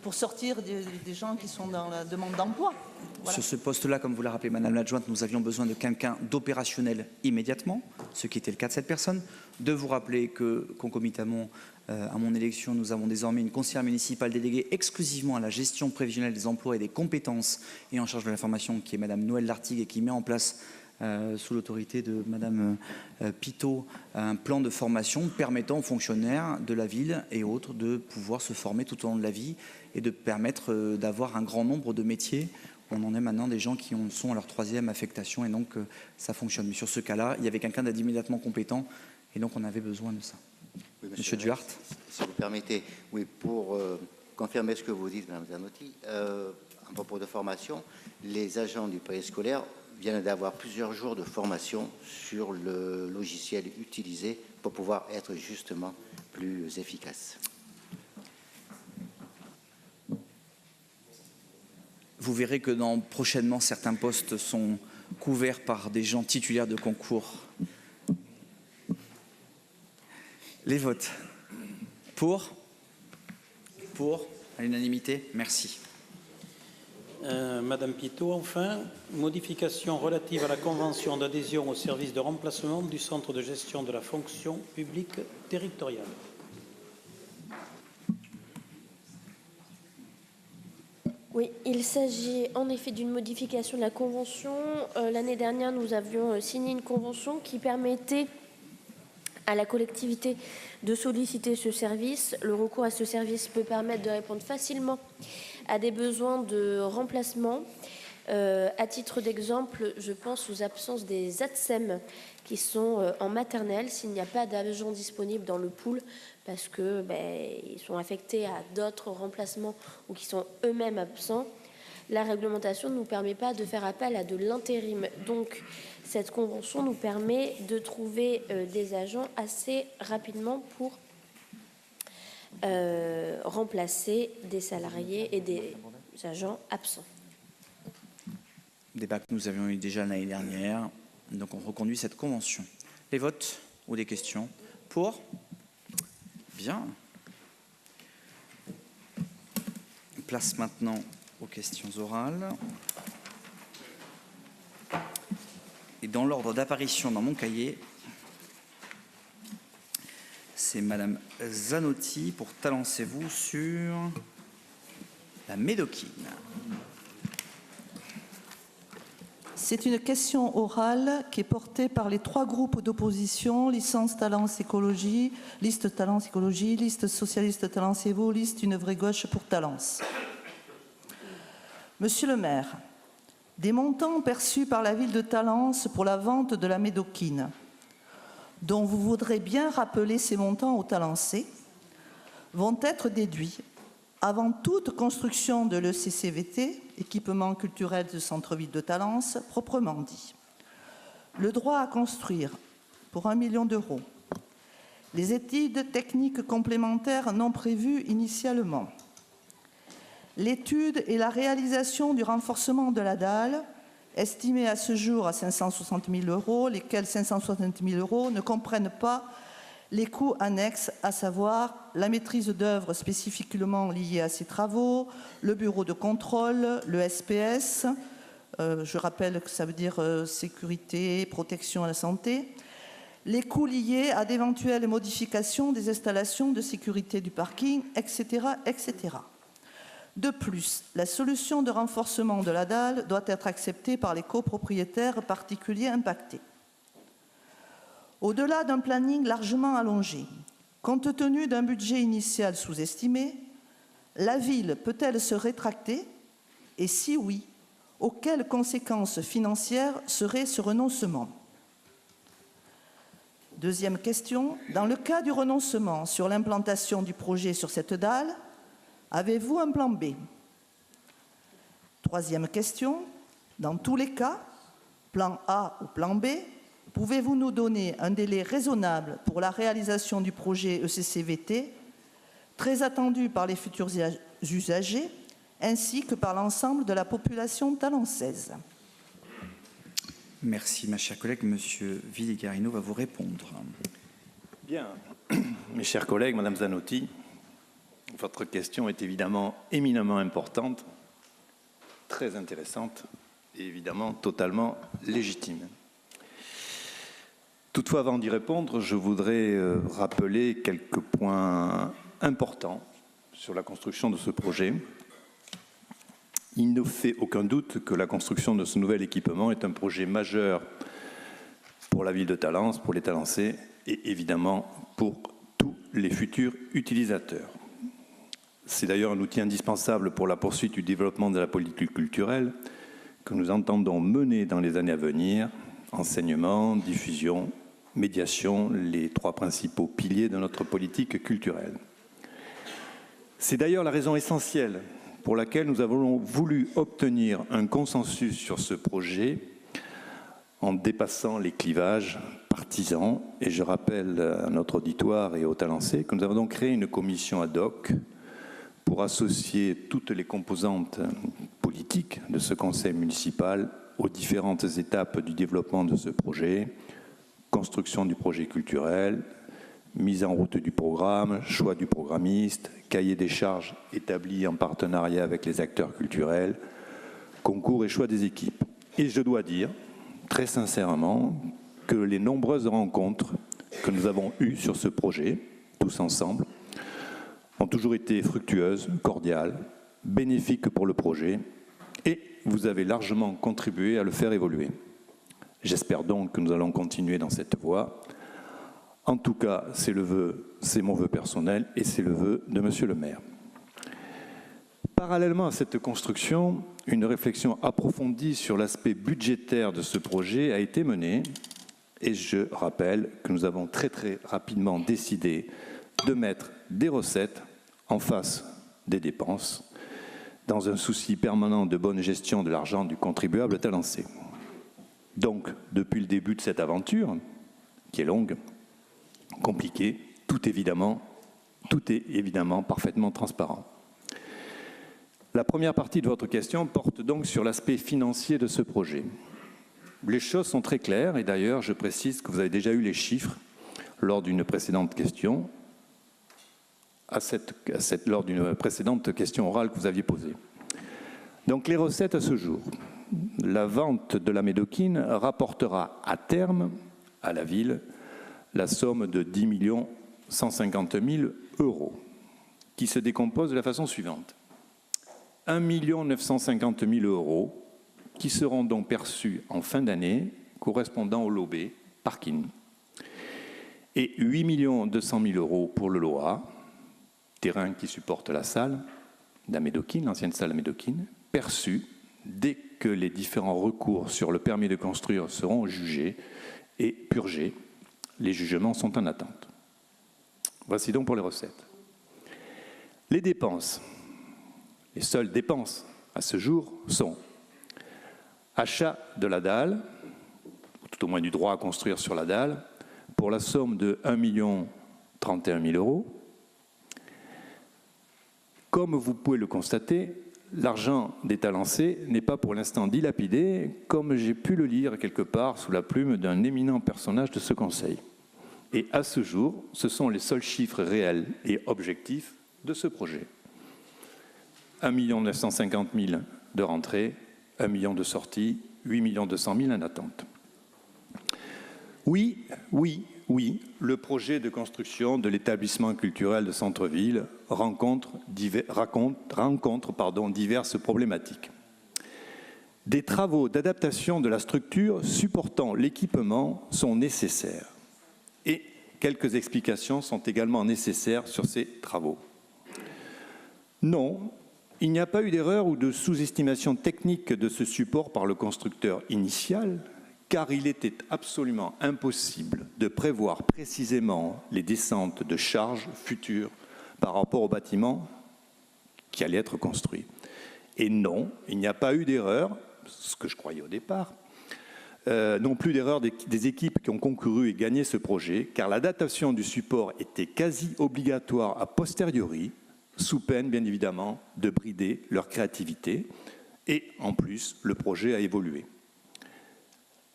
pour sortir des gens qui sont dans la demande d'emploi. Voilà. Sur ce poste-là, comme vous l'a rappelé Madame l'adjointe, nous avions besoin de quelqu'un d'opérationnel immédiatement, ce qui était le cas de cette personne. De vous rappeler que, concomitamment à mon élection, nous avons désormais une conseillère municipale déléguée exclusivement à la gestion prévisionnelle des emplois et des compétences et en charge de la formation, qui est Madame Noël Lartigue, et qui met en place sous l'autorité de Madame Pitot, un plan de formation permettant aux fonctionnaires de la ville et autres de pouvoir se former tout au long de la vie et de permettre d'avoir un grand nombre de métiers. On en est maintenant des gens qui sont à leur 3e affectation et donc ça fonctionne. Mais sur ce cas-là, il y avait quelqu'un d'immédiatement compétent et donc on avait besoin de ça. Oui, Monsieur Duhart. Si vous permettez, oui, pour confirmer ce que vous dites, Mme Zanotti, à propos de formation, les agents du périscolaire viennent d'avoir plusieurs jours de formation sur le logiciel utilisé pour pouvoir être justement plus efficaces. Vous verrez que prochainement, certains postes sont couverts par des gens titulaires de concours. Les votes. Pour à l'unanimité. Merci. Madame Pitot, enfin, modification relative à la convention d'adhésion au service de remplacement du centre de gestion de la fonction publique territoriale. Oui, il s'agit en effet d'une modification de la convention. L'année dernière, nous avions signé une convention qui permettait à la collectivité de solliciter ce service. Le recours à ce service peut permettre de répondre facilement à des besoins de remplacement. À titre d'exemple, je pense aux absences des ATSEM qui sont en maternelle s'il n'y a pas d'agents disponibles dans le pool parce que ils sont affectés à d'autres remplacements ou qui sont eux-mêmes absents. La réglementation ne nous permet pas de faire appel à de l'intérim. Donc, cette convention nous permet de trouver des agents assez rapidement pour remplacer des salariés et des agents absents. Débat que nous avions eu déjà l'année dernière. Donc, on reconduit cette convention. Les votes ou des questions? Pour? Bien. Place maintenant aux questions orales. Et dans l'ordre d'apparition dans mon cahier, c'est Madame Zanotti pour Talancez-vous sur la Médoquine. C'est une question orale qui est portée par les 3 groupes d'opposition, licence Talence Écologie, liste Talence Écologie, liste socialiste Talancez-vous, liste Une vraie gauche pour Talence. Monsieur le maire, des montants perçus par la ville de Talence pour la vente de la Médoquine, dont vous voudrez bien rappeler ces montants aux Talençais, vont être déduits avant toute construction de l'ECCVT, équipement culturel du centre-ville de Talence, proprement dit. Le droit à construire pour 1 million d'euros. Les études techniques complémentaires non prévues initialement. L'étude et la réalisation du renforcement de la dalle, estimée à ce jour à 560 000 euros, lesquels 560 000 euros ne comprennent pas les coûts annexes, à savoir la maîtrise d'œuvre spécifiquement liée à ces travaux, le bureau de contrôle, le SPS, je rappelle que ça veut dire sécurité, protection à la santé, les coûts liés à d'éventuelles modifications des installations de sécurité du parking, etc., etc. De plus, la solution de renforcement de la dalle doit être acceptée par les copropriétaires particuliers impactés. Au-delà d'un planning largement allongé, compte tenu d'un budget initial sous-estimé, la ville peut-elle se rétracter? Et si oui, auxquelles conséquences financières serait ce renoncement? Deuxième question, dans le cas du renoncement sur l'implantation du projet sur cette dalle, avez-vous un plan B? Troisième question, dans tous les cas, plan A ou plan B, pouvez-vous nous donner un délai raisonnable pour la réalisation du projet ECCVT, très attendu par les futurs usagers, ainsi que par l'ensemble de la population talençaise? Merci, ma chère collègue. Monsieur Villigarino va vous répondre. Bien. Mes chers collègues, Madame Zanotti, votre question est évidemment éminemment importante, très intéressante et évidemment totalement légitime. Toutefois, avant d'y répondre, je voudrais rappeler quelques points importants sur la construction de ce projet. Il ne fait aucun doute que la construction de ce nouvel équipement est un projet majeur pour la ville de Talence, pour les Talençais et évidemment pour tous les futurs utilisateurs. C'est d'ailleurs un outil indispensable pour la poursuite du développement de la politique culturelle que nous entendons mener dans les années à venir. Enseignement, diffusion, médiation, les trois principaux piliers de notre politique culturelle. C'est d'ailleurs la raison essentielle pour laquelle nous avons voulu obtenir un consensus sur ce projet en dépassant les clivages partisans. Et je rappelle à notre auditoire et aux Talençais que nous avons donc créé une commission ad hoc pour associer toutes les composantes politiques de ce conseil municipal aux différentes étapes du développement de ce projet, construction du projet culturel, mise en route du programme, choix du programmiste, cahier des charges établi en partenariat avec les acteurs culturels, concours et choix des équipes. Et je dois dire, très sincèrement, que les nombreuses rencontres que nous avons eues sur ce projet, tous ensemble, ont toujours été fructueuses, cordiales, bénéfiques pour le projet, et vous avez largement contribué à le faire évoluer. J'espère donc que nous allons continuer dans cette voie. En tout cas, c'est mon vœu personnel et c'est le vœu de Monsieur le maire. Parallèlement à cette construction, une réflexion approfondie sur l'aspect budgétaire de ce projet a été menée et je rappelle que nous avons très rapidement décidé de mettre des recettes en face des dépenses dans un souci permanent de bonne gestion de l'argent du contribuable talancé. Donc, depuis le début de cette aventure, qui est longue, compliquée, tout est évidemment parfaitement transparent. La première partie de votre question porte donc sur l'aspect financier de ce projet. Les choses sont très claires et d'ailleurs, je précise que vous avez déjà eu les chiffres lors d'une précédente question, lors d'une précédente question orale que vous aviez posée. Donc les recettes à ce jour. La vente de la Médoquine rapportera à terme à la ville la somme de 10 150 000 €, qui se décompose de la façon suivante. 1 950 000 € qui seront donc perçus en fin d'année, correspondant au lot B, parking. Et 8 200 000 € pour le lot A, terrain qui supporte la salle de la Médoquine, l'ancienne salle de la Médoquine, perçus dès que les différents recours sur le permis de construire seront jugés et purgés. Les jugements sont en attente. Voici donc pour les recettes. Les dépenses, les seules dépenses à ce jour sont achat de la dalle, ou tout au moins du droit à construire sur la dalle, pour la somme de 1 031 000 €. Comme vous pouvez le constater, l'argent des Talençais n'est pas pour l'instant dilapidé, comme j'ai pu le lire quelque part sous la plume d'un éminent personnage de ce Conseil. Et à ce jour, ce sont les seuls chiffres réels et objectifs de ce projet. 1 950 000 de rentrées, 1 million de sorties, 8 200 000 en attente. Oui, le projet de construction de l'établissement culturel de centre-ville rencontre diverses problématiques. Des travaux d'adaptation de la structure supportant l'équipement sont nécessaires et quelques explications sont également nécessaires sur ces travaux. Non, il n'y a pas eu d'erreur ou de sous-estimation technique de ce support par le constructeur initial, car il était absolument impossible de prévoir précisément les descentes de charges futures par rapport au bâtiment qui allait être construit. Et non, il n'y a pas eu d'erreur, ce que je croyais au départ, non plus d'erreur des équipes qui ont concouru et gagné ce projet, car la datation du support était quasi obligatoire a posteriori, sous peine bien évidemment de brider leur créativité, et en plus le projet a évolué.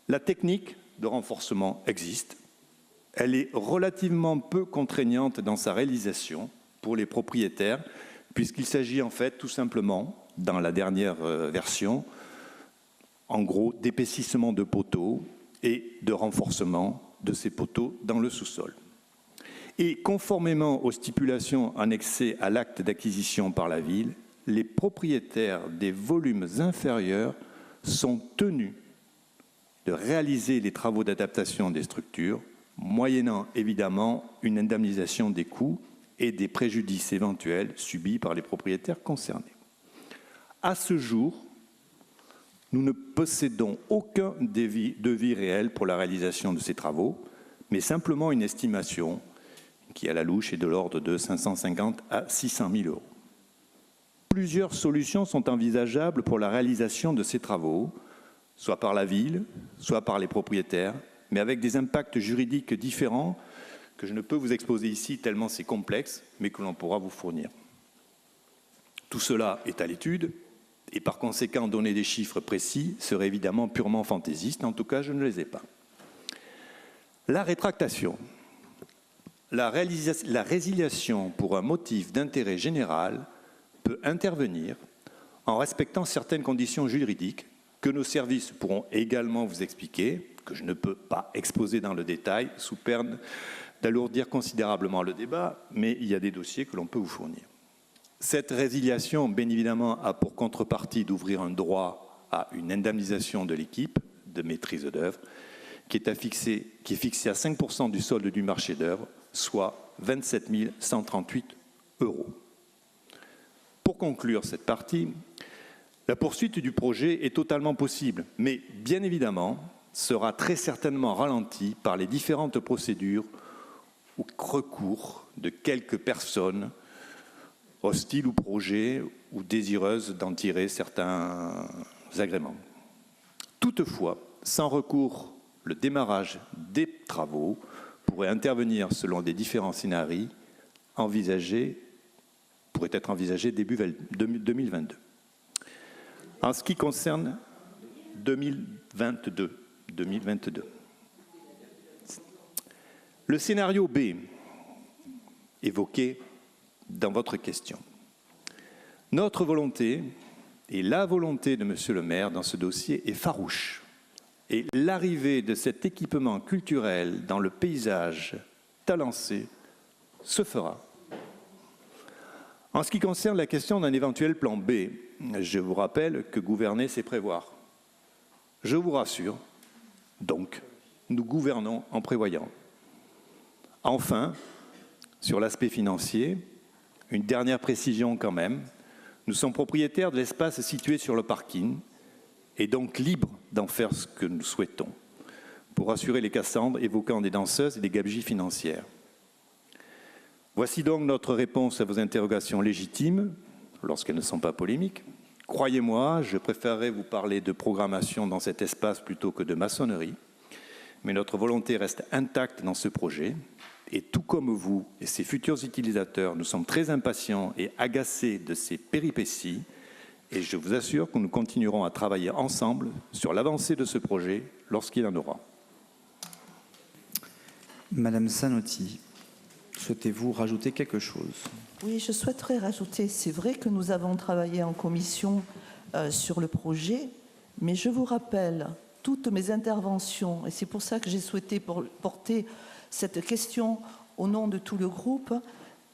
La technique de renforcement existe. Elle est relativement peu contraignante dans sa réalisation pour les propriétaires, puisqu'il s'agit en fait tout simplement, dans la dernière version, en gros d'épaississement de poteaux et de renforcement de ces poteaux dans le sous-sol. Et conformément aux stipulations annexées à l'acte d'acquisition par la ville, les propriétaires des volumes inférieurs sont tenus de réaliser les travaux d'adaptation des structures, moyennant évidemment une indemnisation des coûts et des préjudices éventuels subis par les propriétaires concernés. À ce jour, nous ne possédons aucun devis réel pour la réalisation de ces travaux, mais simplement une estimation qui, à la louche, est de l'ordre de 550 à 600 000 euros. Plusieurs solutions sont envisageables pour la réalisation de ces travaux, soit par la ville, soit par les propriétaires, mais avec des impacts juridiques différents que je ne peux vous exposer ici tellement c'est complexe, mais que l'on pourra vous fournir. Tout cela est à l'étude, et par conséquent, donner des chiffres précis serait évidemment purement fantaisiste, en tout cas, je ne les ai pas. La rétractation. La résiliation pour un motif d'intérêt général peut intervenir en respectant certaines conditions juridiques que nos services pourront également vous expliquer, que je ne peux pas exposer dans le détail, sous peine d'alourdir considérablement le débat, mais il y a des dossiers que l'on peut vous fournir. Cette résiliation, bien évidemment, a pour contrepartie d'ouvrir un droit à une indemnisation de l'équipe de maîtrise d'œuvre qui est fixé à 5% du solde du marché d'œuvre, soit 27 138 euros. Pour conclure cette partie, la poursuite du projet est totalement possible, mais bien évidemment sera très certainement ralentie par les différentes procédures ou recours de quelques personnes hostiles au projet ou désireuses d'en tirer certains agréments. Toutefois, sans recours, le démarrage des travaux pourrait intervenir selon des différents scénarios pourrait être envisagé début 2022. En ce qui concerne 2022. Le scénario B, évoqué dans votre question. Notre volonté et la volonté de Monsieur le maire dans ce dossier est farouche. Et l'arrivée de cet équipement culturel dans le paysage talancé se fera. En ce qui concerne la question d'un éventuel plan B, je vous rappelle que gouverner, c'est prévoir. Je vous rassure, donc, nous gouvernons en prévoyant. Enfin, sur l'aspect financier, une dernière précision quand même. Nous sommes propriétaires de l'espace situé sur le parking et donc libres d'en faire ce que nous souhaitons pour assurer les Cassandres évoquant des danseuses et des gabegies financières. Voici donc notre réponse à vos interrogations légitimes, lorsqu'elles ne sont pas polémiques. Croyez-moi, je préférerais vous parler de programmation dans cet espace plutôt que de maçonnerie, mais notre volonté reste intacte dans ce projet. Et tout comme vous et ses futurs utilisateurs, nous sommes très impatients et agacés de ces péripéties. Et je vous assure que nous continuerons à travailler ensemble sur l'avancée de ce projet lorsqu'il en aura. Madame Zanotti, souhaitez-vous rajouter quelque chose? Oui, je souhaiterais rajouter, c'est vrai que nous avons travaillé en commission sur le projet, mais je vous rappelle toutes mes interventions, et c'est pour ça que j'ai souhaité porter cette question au nom de tout le groupe,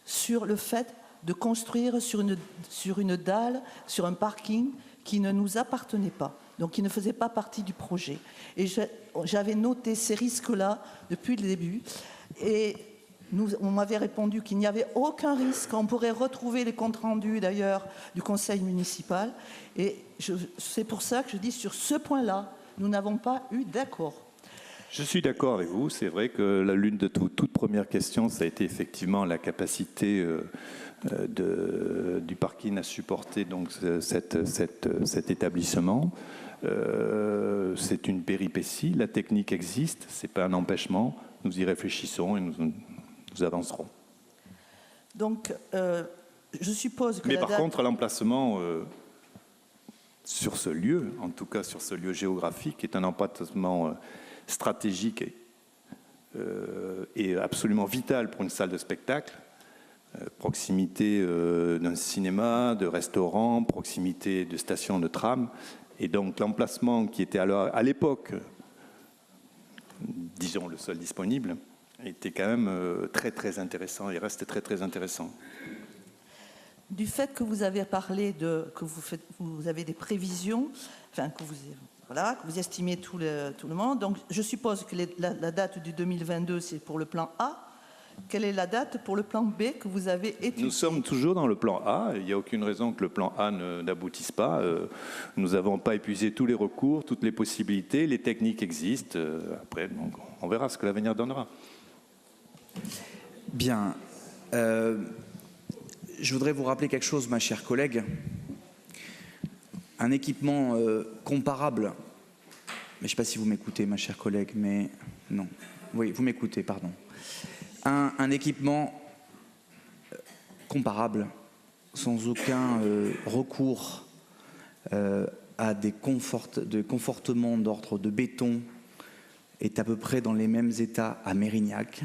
sur le fait de construire sur une dalle, sur un parking qui ne nous appartenait pas, donc qui ne faisait pas partie du projet. Et j'avais noté ces risques-là depuis le début, et on m'avait répondu qu'il n'y avait aucun risque. On pourrait retrouver les comptes rendus d'ailleurs du conseil municipal. Et c'est pour ça que je dis sur ce point-là, nous n'avons pas eu d'accord. Je suis d'accord avec vous. C'est vrai que l'une de toutes premières questions, ça a été effectivement la capacité du parking à supporter donc, cet établissement. C'est une péripétie. La technique existe. Ce n'est pas un empêchement. Nous y réfléchissons et nous avancerons. Donc, je suppose que mais par contre, l'emplacement sur ce lieu, en tout cas sur ce lieu géographique, est un emplacement stratégique et absolument vital pour une salle de spectacle. Proximité d'un cinéma, de restaurants, proximité de stations de tram. Et donc l'emplacement qui était à l'époque, disons le seul disponible, était quand même très très intéressant et reste très très intéressant. du fait que vous avez parlé que vous avez des prévisions, enfin que vous estimez tout le monde. Donc je suppose que la date du 2022 c'est pour le plan A. Quelle est la date pour le plan B que vous avez étudié? Nous sommes toujours dans le plan A. Il n'y a aucune raison que le plan A n'aboutisse pas. Nous n'avons pas épuisé tous les recours, toutes les possibilités. Les techniques existent. Après, donc, on verra ce que l'avenir donnera. Bien. Je voudrais vous rappeler quelque chose, ma chère collègue. Un équipement comparable, mais je ne sais pas si vous m'écoutez, ma chère collègue, mais non. Oui, vous m'écoutez, pardon. Un équipement comparable, sans aucun recours à des confortements d'ordre de béton, est à peu près dans les mêmes états à Mérignac.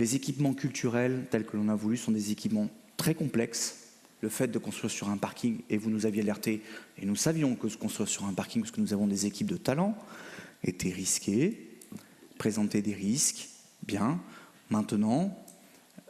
Les équipements culturels, tels que l'on a voulu, sont des équipements très complexes. Le fait de construire sur un parking, et vous nous aviez alerté, et nous savions que se construire sur un parking, parce que nous avons des équipes de talent, était risqué, présentait des risques, bien. Maintenant,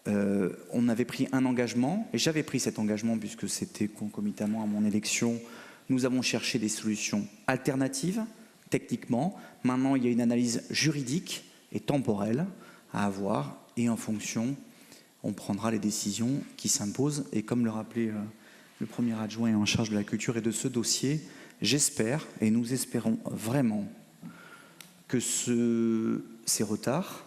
on avait pris un engagement, et j'avais pris cet engagement puisque c'était concomitamment à mon élection. Nous avons cherché des solutions alternatives, techniquement. Maintenant, il y a une analyse juridique et temporelle à avoir, et en fonction, on prendra les décisions qui s'imposent. Et comme le rappelait le premier adjoint en charge de la culture et de ce dossier, j'espère, et nous espérons vraiment, que ces retards,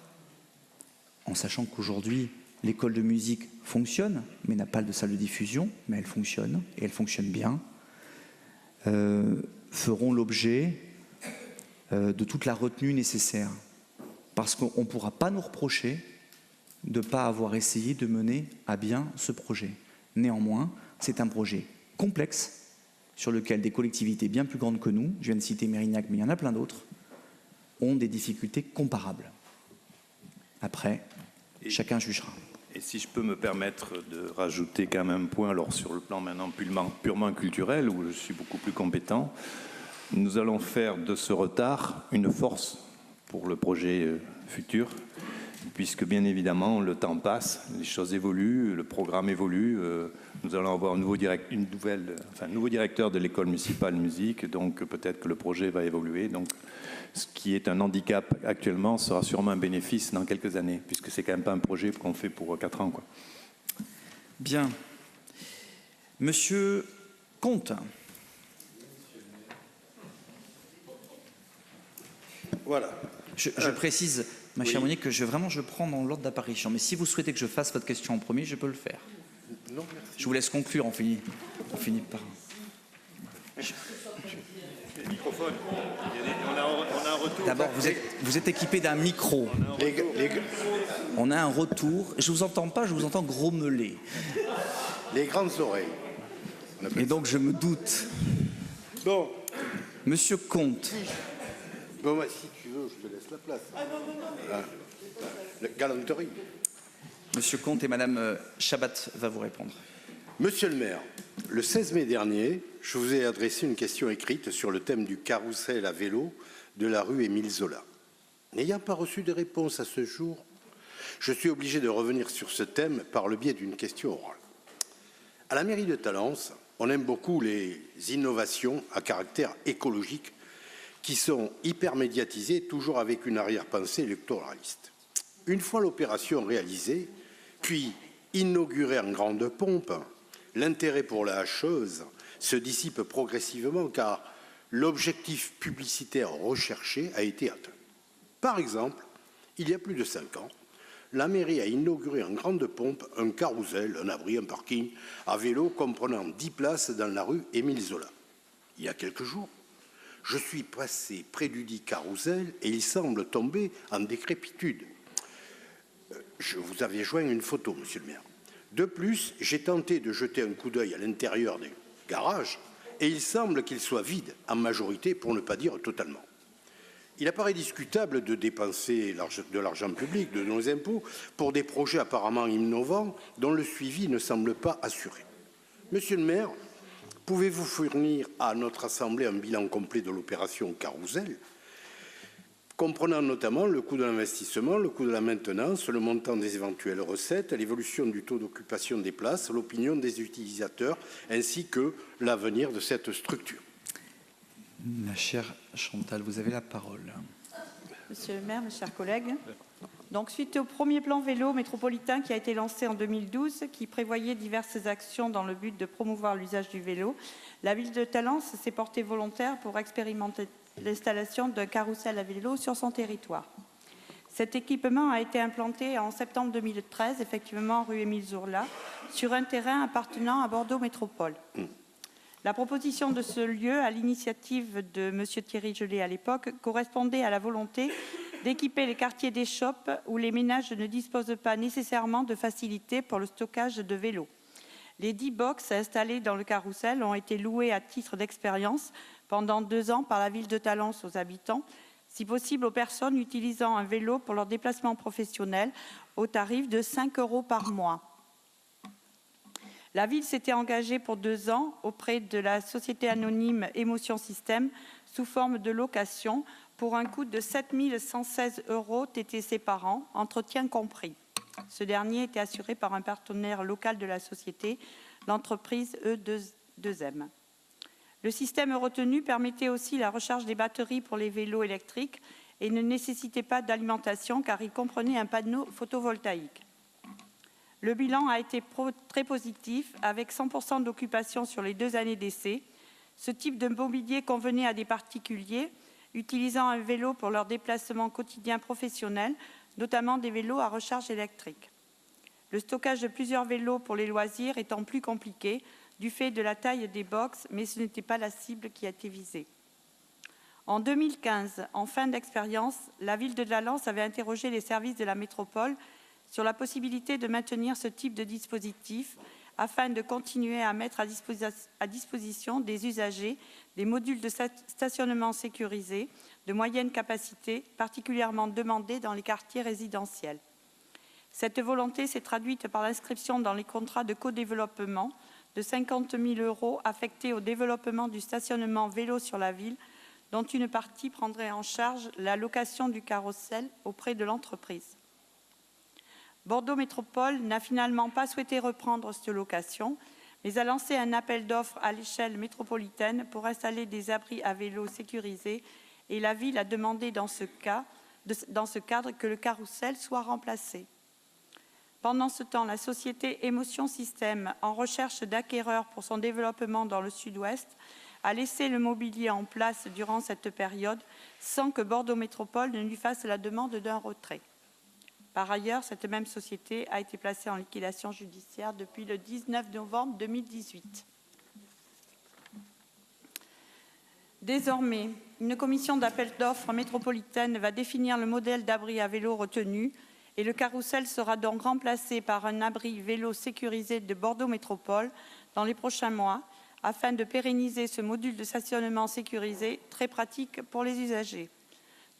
en sachant qu'aujourd'hui, l'école de musique fonctionne, mais n'a pas de salle de diffusion, mais elle fonctionne, et elle fonctionne bien, feront l'objet de toute la retenue nécessaire. Parce qu'on ne pourra pas nous reprocher de ne pas avoir essayé de mener à bien ce projet. Néanmoins, c'est un projet complexe, sur lequel des collectivités bien plus grandes que nous, je viens de citer Mérignac, mais il y en a plein d'autres, ont des difficultés comparables. Après, chacun jugera. Et si je peux me permettre de rajouter quand même un point, alors sur le plan maintenant purement culturel, où je suis beaucoup plus compétent, nous allons faire de ce retard une force pour le projet futur, puisque bien évidemment le temps passe, les choses évoluent, le programme évolue, nous allons avoir un nouveau directeur de l'école municipale de musique, donc peut-être que le projet va évoluer. Donc, ce qui est un handicap actuellement sera sûrement un bénéfice dans quelques années, puisque c'est quand même pas un projet qu'on fait pour 4 ans, quoi. Bien. Monsieur Comte. Voilà. Je précise, ma chère Monique, que je prends dans l'ordre d'apparition. Mais si vous souhaitez que je fasse votre question en premier, je peux le faire. Non, merci. Je vous laisse conclure, on finit par... Microphone. On a un retour. D'abord, vous êtes équipé d'un micro. On a un retour. Je ne vous entends pas, je vous entends grommeler. Les grandes oreilles. Et donc, je me doute. Bon. Monsieur Comte. Bon, bah, si tu veux, je te laisse la place. Ah non. La galanterie. Monsieur Comte et Madame Chabat va vous répondre. Monsieur le maire, le 16 mai dernier, je vous ai adressé une question écrite sur le thème du carrousel à vélo de la rue Émile Zola. N'ayant pas reçu de réponse à ce jour, je suis obligé de revenir sur ce thème par le biais d'une question orale. À la mairie de Talence, on aime beaucoup les innovations à caractère écologique qui sont hyper médiatisées, toujours avec une arrière-pensée électoraliste. Une fois l'opération réalisée, puis inaugurée en grande pompe, l'intérêt pour la chose se dissipe progressivement car l'objectif publicitaire recherché a été atteint. Par exemple, il y a plus de 5 ans, la mairie a inauguré en grande pompe un carrousel, un abri, un parking à vélo comprenant 10 places dans la rue Émile Zola. Il y a quelques jours, je suis passé près du dit carrousel et il semble tomber en décrépitude. Je vous avais joint une photo, monsieur le maire. De plus, j'ai tenté de jeter un coup d'œil à l'intérieur des garages et il semble qu'il soit vide en majorité, pour ne pas dire totalement. Il apparaît discutable de dépenser de l'argent public, de nos impôts, pour des projets apparemment innovants dont le suivi ne semble pas assuré. Monsieur le maire, pouvez-vous fournir à notre Assemblée un bilan complet de l'opération Carousel ? comprenant notamment le coût de l'investissement, le coût de la maintenance, le montant des éventuelles recettes, l'évolution du taux d'occupation des places, l'opinion des utilisateurs, ainsi que l'avenir de cette structure. Ma chère Chantal, vous avez la parole. Monsieur le maire, mes chers collègues, donc, suite au premier plan vélo métropolitain qui a été lancé en 2012, qui prévoyait diverses actions dans le but de promouvoir l'usage du vélo, la ville de Talence s'est portée volontaire pour expérimenter l'installation d'un carrousel à vélo sur son territoire. Cet équipement a été implanté en septembre 2013, effectivement rue Émile Zourla, sur un terrain appartenant à Bordeaux Métropole. La proposition de ce lieu, à l'initiative de M. Thierry Gelé à l'époque, correspondait à la volonté d'équiper les quartiers d'échoppe où les ménages ne disposent pas nécessairement de facilités pour le stockage de vélos. Les 10 box installées dans le carrousel ont été louées à titre d'expérience pendant 2 ans par la ville de Talence aux habitants, si possible aux personnes utilisant un vélo pour leur déplacement professionnel au tarif de 5 € par mois. La ville s'était engagée pour 2 ans auprès de la société anonyme Émotion Système sous forme de location pour un coût de 7 116 € TTC par an, entretien compris. Ce dernier était assuré par un partenaire local de la société, l'entreprise E2M. Le système retenu permettait aussi la recharge des batteries pour les vélos électriques et ne nécessitait pas d'alimentation car il comprenait un panneau photovoltaïque. Le bilan a été très positif, avec 100% d'occupation sur les 2 années d'essai. Ce type de mobilier convenait à des particuliers utilisant un vélo pour leur déplacement quotidien professionnel, notamment des vélos à recharge électrique. Le stockage de plusieurs vélos pour les loisirs étant plus compliqué du fait de la taille des box, mais ce n'était pas la cible qui a été visée. En 2015, en fin d'expérience, la ville de Talence avait interrogé les services de la métropole sur la possibilité de maintenir ce type de dispositif afin de continuer à mettre à disposition des usagers des modules de stationnement sécurisés de moyenne capacité, particulièrement demandés dans les quartiers résidentiels. Cette volonté s'est traduite par l'inscription dans les contrats de co-développement de 50 000 € affectés au développement du stationnement vélo sur la ville, dont une partie prendrait en charge la location du carrousel auprès de l'entreprise. Bordeaux Métropole n'a finalement pas souhaité reprendre cette location, mais a lancé un appel d'offres à l'échelle métropolitaine pour installer des abris à vélo sécurisés et la ville a demandé dans ce cadre que le carrousel soit remplacé. Pendant ce temps, la société Émotion Système, en recherche d'acquéreurs pour son développement dans le sud-ouest, a laissé le mobilier en place durant cette période sans que Bordeaux Métropole ne lui fasse la demande d'un retrait. Par ailleurs, cette même société a été placée en liquidation judiciaire depuis le 19 novembre 2018. Désormais, une commission d'appel d'offres métropolitaine va définir le modèle d'abri à vélo retenu et le carrousel sera donc remplacé par un abri vélo sécurisé de Bordeaux Métropole dans les prochains mois afin de pérenniser ce module de stationnement sécurisé très pratique pour les usagers.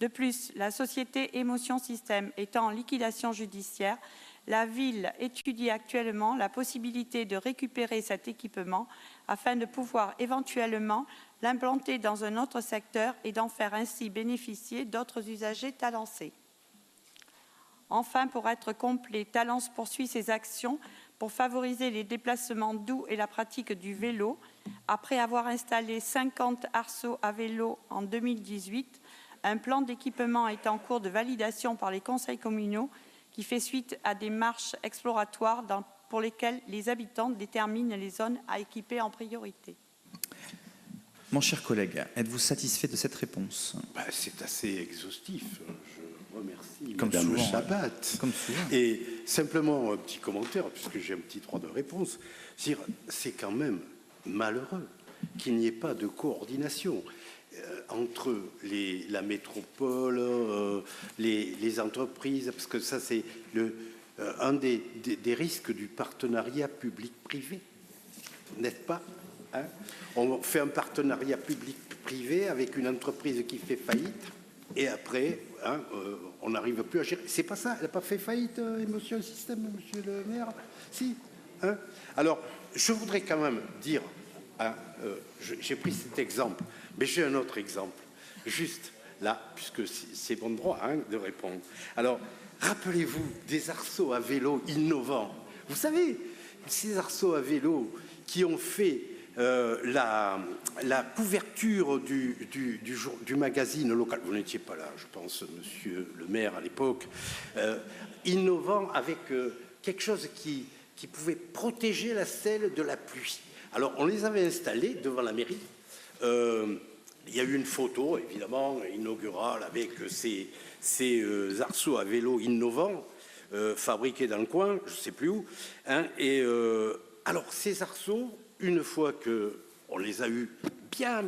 De plus, la société Émotion Système étant en liquidation judiciaire, la ville étudie actuellement la possibilité de récupérer cet équipement afin de pouvoir éventuellement l'implanter dans un autre secteur et d'en faire ainsi bénéficier d'autres usagers talancés. Enfin, pour être complet, Talence poursuit ses actions pour favoriser les déplacements doux et la pratique du vélo. Après avoir installé 50 arceaux à vélo en 2018, un plan d'équipement est en cours de validation par les conseils communaux qui fait suite à des marches exploratoires pour lesquelles les habitants déterminent les zones à équiper en priorité. Mon cher collègue, êtes-vous satisfait de cette réponse? C'est assez exhaustif. Je remercie Comme Madame souvent, Chabat. Comme souvent. Et simplement un petit commentaire, puisque j'ai un petit droit de réponse. C'est quand même malheureux qu'il n'y ait pas de coordination entre la métropole, les entreprises, parce que ça c'est un des risques du partenariat public-privé, n'est-ce pas, hein? On fait un partenariat public-privé avec une entreprise qui fait faillite, et après, hein, on n'arrive plus à gérer. C'est pas ça, elle n'a pas fait faillite, Émotion Système, monsieur le maire? Si, hein? Alors, je voudrais quand même dire, hein, j'ai pris cet exemple, mais j'ai un autre exemple. Juste, là, puisque c'est bon droit hein, de répondre. Alors, rappelez-vous des arceaux à vélo innovants. Vous savez, ces arceaux à vélo qui ont fait la couverture du magazine local. Vous n'étiez pas là, je pense, monsieur le maire à l'époque. Innovant avec quelque chose qui pouvait protéger la selle de la pluie. Alors, on les avait installés devant la mairie. Il y a eu une photo, évidemment, inaugurale avec ces arceaux à vélo innovants, fabriqués dans le coin, je ne sais plus où. Hein, alors, ces arceaux, une fois qu'on les a eus bien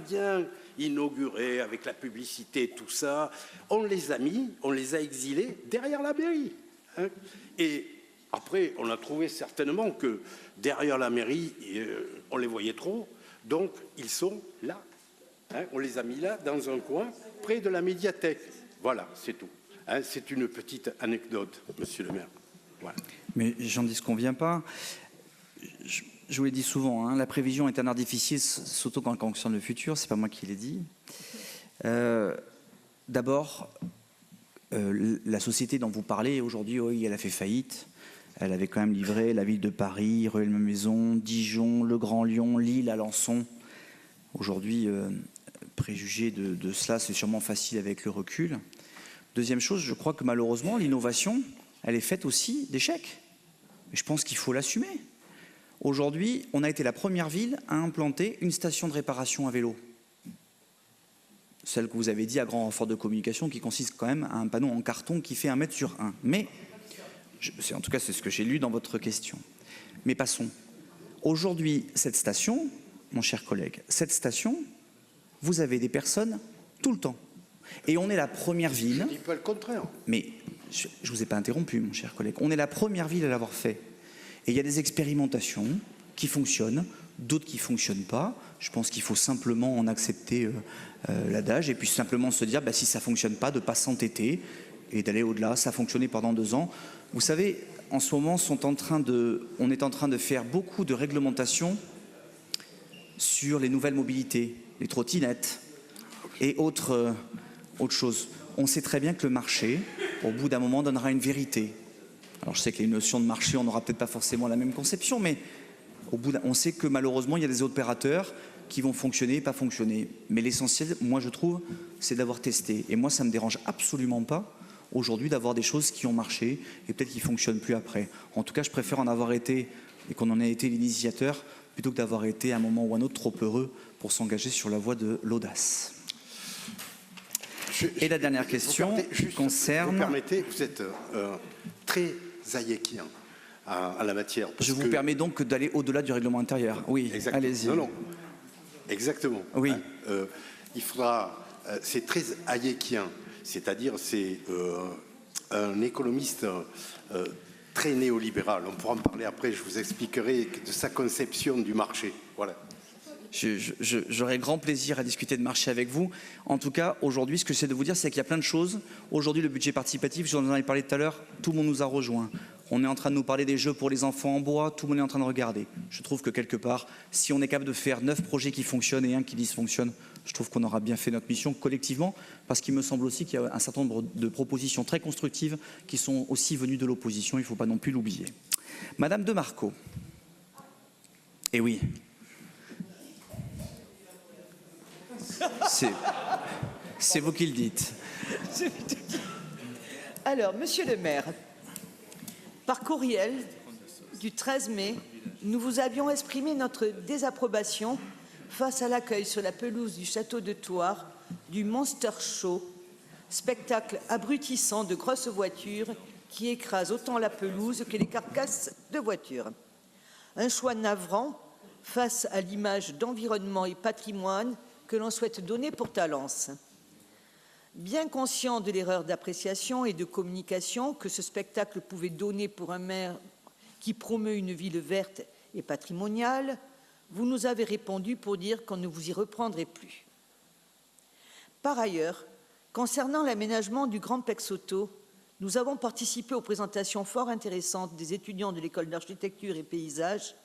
inaugurés, avec la publicité, tout ça, on les a exilés derrière la mairie. Hein, et après, on a trouvé certainement que derrière la mairie, on les voyait trop, donc ils sont là. Hein, on les a mis là, dans un coin, près de la médiathèque. Voilà, c'est tout. Hein, c'est une petite anecdote, monsieur le maire. Voilà. Mais j'en disconviens pas. Je vous l'ai dit souvent, hein, la prévision est un art difficile, surtout quand elle concerne le futur, c'est pas moi qui l'ai dit. D'abord, la société dont vous parlez, aujourd'hui, oui, elle a fait faillite. Elle avait quand même livré la ville de Paris, Rueil-Malmaison, Dijon, le Grand Lyon, Lille, Alençon. Aujourd'hui, préjuger de cela, c'est sûrement facile avec le recul. Deuxième chose, je crois que malheureusement, l'innovation, elle est faite aussi d'échecs. Et je pense qu'il faut l'assumer. Aujourd'hui, on a été la première ville à implanter une station de réparation à vélo. Celle que vous avez dit à grand renfort de communication, qui consiste quand même à un panneau en carton qui fait 1 mètre sur 1. Mais, en tout cas, c'est ce que j'ai lu dans votre question. Mais passons. Aujourd'hui, cette station, mon cher collègue, cette station, vous avez des personnes tout le temps. Et on est la première ville... Je ne dis pas le contraire. Mais je ne vous ai pas interrompu, mon cher collègue. On est la première ville à l'avoir fait. Et il y a des expérimentations qui fonctionnent, d'autres qui ne fonctionnent pas. Je pense qu'il faut simplement en accepter l'adage et puis simplement se dire, si ça ne fonctionne pas, de ne pas s'entêter et d'aller au-delà. Ça a fonctionné pendant 2 ans. Vous savez, en ce moment, on est en train de faire beaucoup de réglementations sur les nouvelles mobilités, les trottinettes et autre chose. On sait très bien que le marché, au bout d'un moment, donnera une vérité. Alors je sais que les notions de marché, on n'aura peut-être pas forcément la même conception, mais on sait que malheureusement, il y a des opérateurs qui vont fonctionner et pas fonctionner. Mais l'essentiel, moi je trouve, c'est d'avoir testé. Et moi, ça ne me dérange absolument pas aujourd'hui d'avoir des choses qui ont marché et peut-être qui ne fonctionnent plus après. En tout cas, je préfère en avoir été et qu'on en ait été l'initiateur plutôt que d'avoir été à un moment ou un autre trop heureux pour s'engager sur la voie de l'audace. Et la dernière question concerne... Vous permettez, vous êtes très hayekien à la matière. Je vous permets donc d'aller au-delà du règlement intérieur. Oui, allez-y. Non. Exactement. Oui. Il faudra... c'est très hayekien, c'est-à-dire c'est un économiste très néolibéral. On pourra en parler après, je vous expliquerai de sa conception du marché. Voilà. J'aurai grand plaisir à discuter de marché avec vous. En tout cas, aujourd'hui, ce que j'essaie de vous dire, c'est qu'il y a plein de choses. Aujourd'hui, le budget participatif, je vous en ai parlé tout à l'heure, tout le monde nous a rejoints. On est en train de nous parler des jeux pour les enfants en bois, tout le monde est en train de regarder. Je trouve que quelque part, si on est capable de faire 9 projets qui fonctionnent et 1 qui dysfonctionne, je trouve qu'on aura bien fait notre mission collectivement, parce qu'il me semble aussi qu'il y a un certain nombre de propositions très constructives qui sont aussi venues de l'opposition, il ne faut pas non plus l'oublier. Madame de Marco. Eh oui. C'est vous qui le dites. Alors, monsieur le maire, par courriel du 13 mai, nous vous avions exprimé notre désapprobation face à l'accueil sur la pelouse du château de Thouars du Monster Show, spectacle abrutissant de grosses voitures qui écrasent autant la pelouse que les carcasses de voitures. Un choix navrant face à l'image d'environnement et patrimoine que l'on souhaite donner pour Talence. Bien conscient de l'erreur d'appréciation et de communication que ce spectacle pouvait donner pour un maire qui promeut une ville verte et patrimoniale, vous nous avez répondu pour dire qu'on ne vous y reprendrait plus. Par ailleurs, concernant l'aménagement du Grand Pexoto, nous avons participé aux présentations fort intéressantes des étudiants de l'école d'architecture et paysage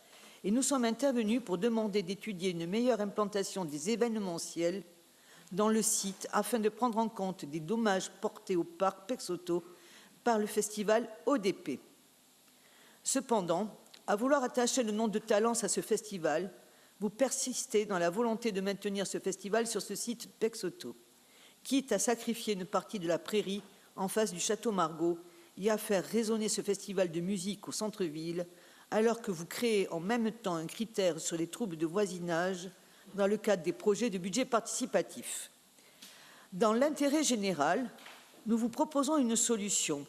et nous sommes intervenus pour demander d'étudier une meilleure implantation des événementiels dans le site afin de prendre en compte des dommages portés au parc Pexoto par le festival ODP. Cependant, à vouloir attacher le nom de Talence à ce festival, vous persistez dans la volonté de maintenir ce festival sur ce site Pexoto, quitte à sacrifier une partie de la prairie en face du château Margaux et à faire résonner ce festival de musique au centre-ville, alors que vous créez en même temps un critère sur les troubles de voisinage dans le cadre des projets de budget participatif. Dans l'intérêt général, nous vous proposons une solution.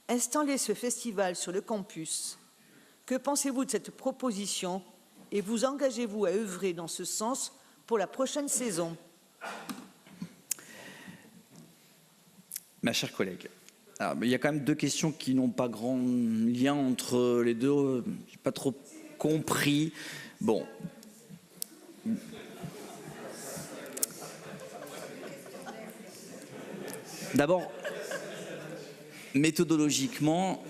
Installer ce festival sur le campus. Que pensez-vous de cette proposition et vous engagez-vous à œuvrer dans ce sens pour la prochaine saison? Ma chère collègue, alors, il y a quand même deux questions qui n'ont pas grand lien entre les deux. Je n'ai pas trop compris. Bon. D'abord, méthodologiquement,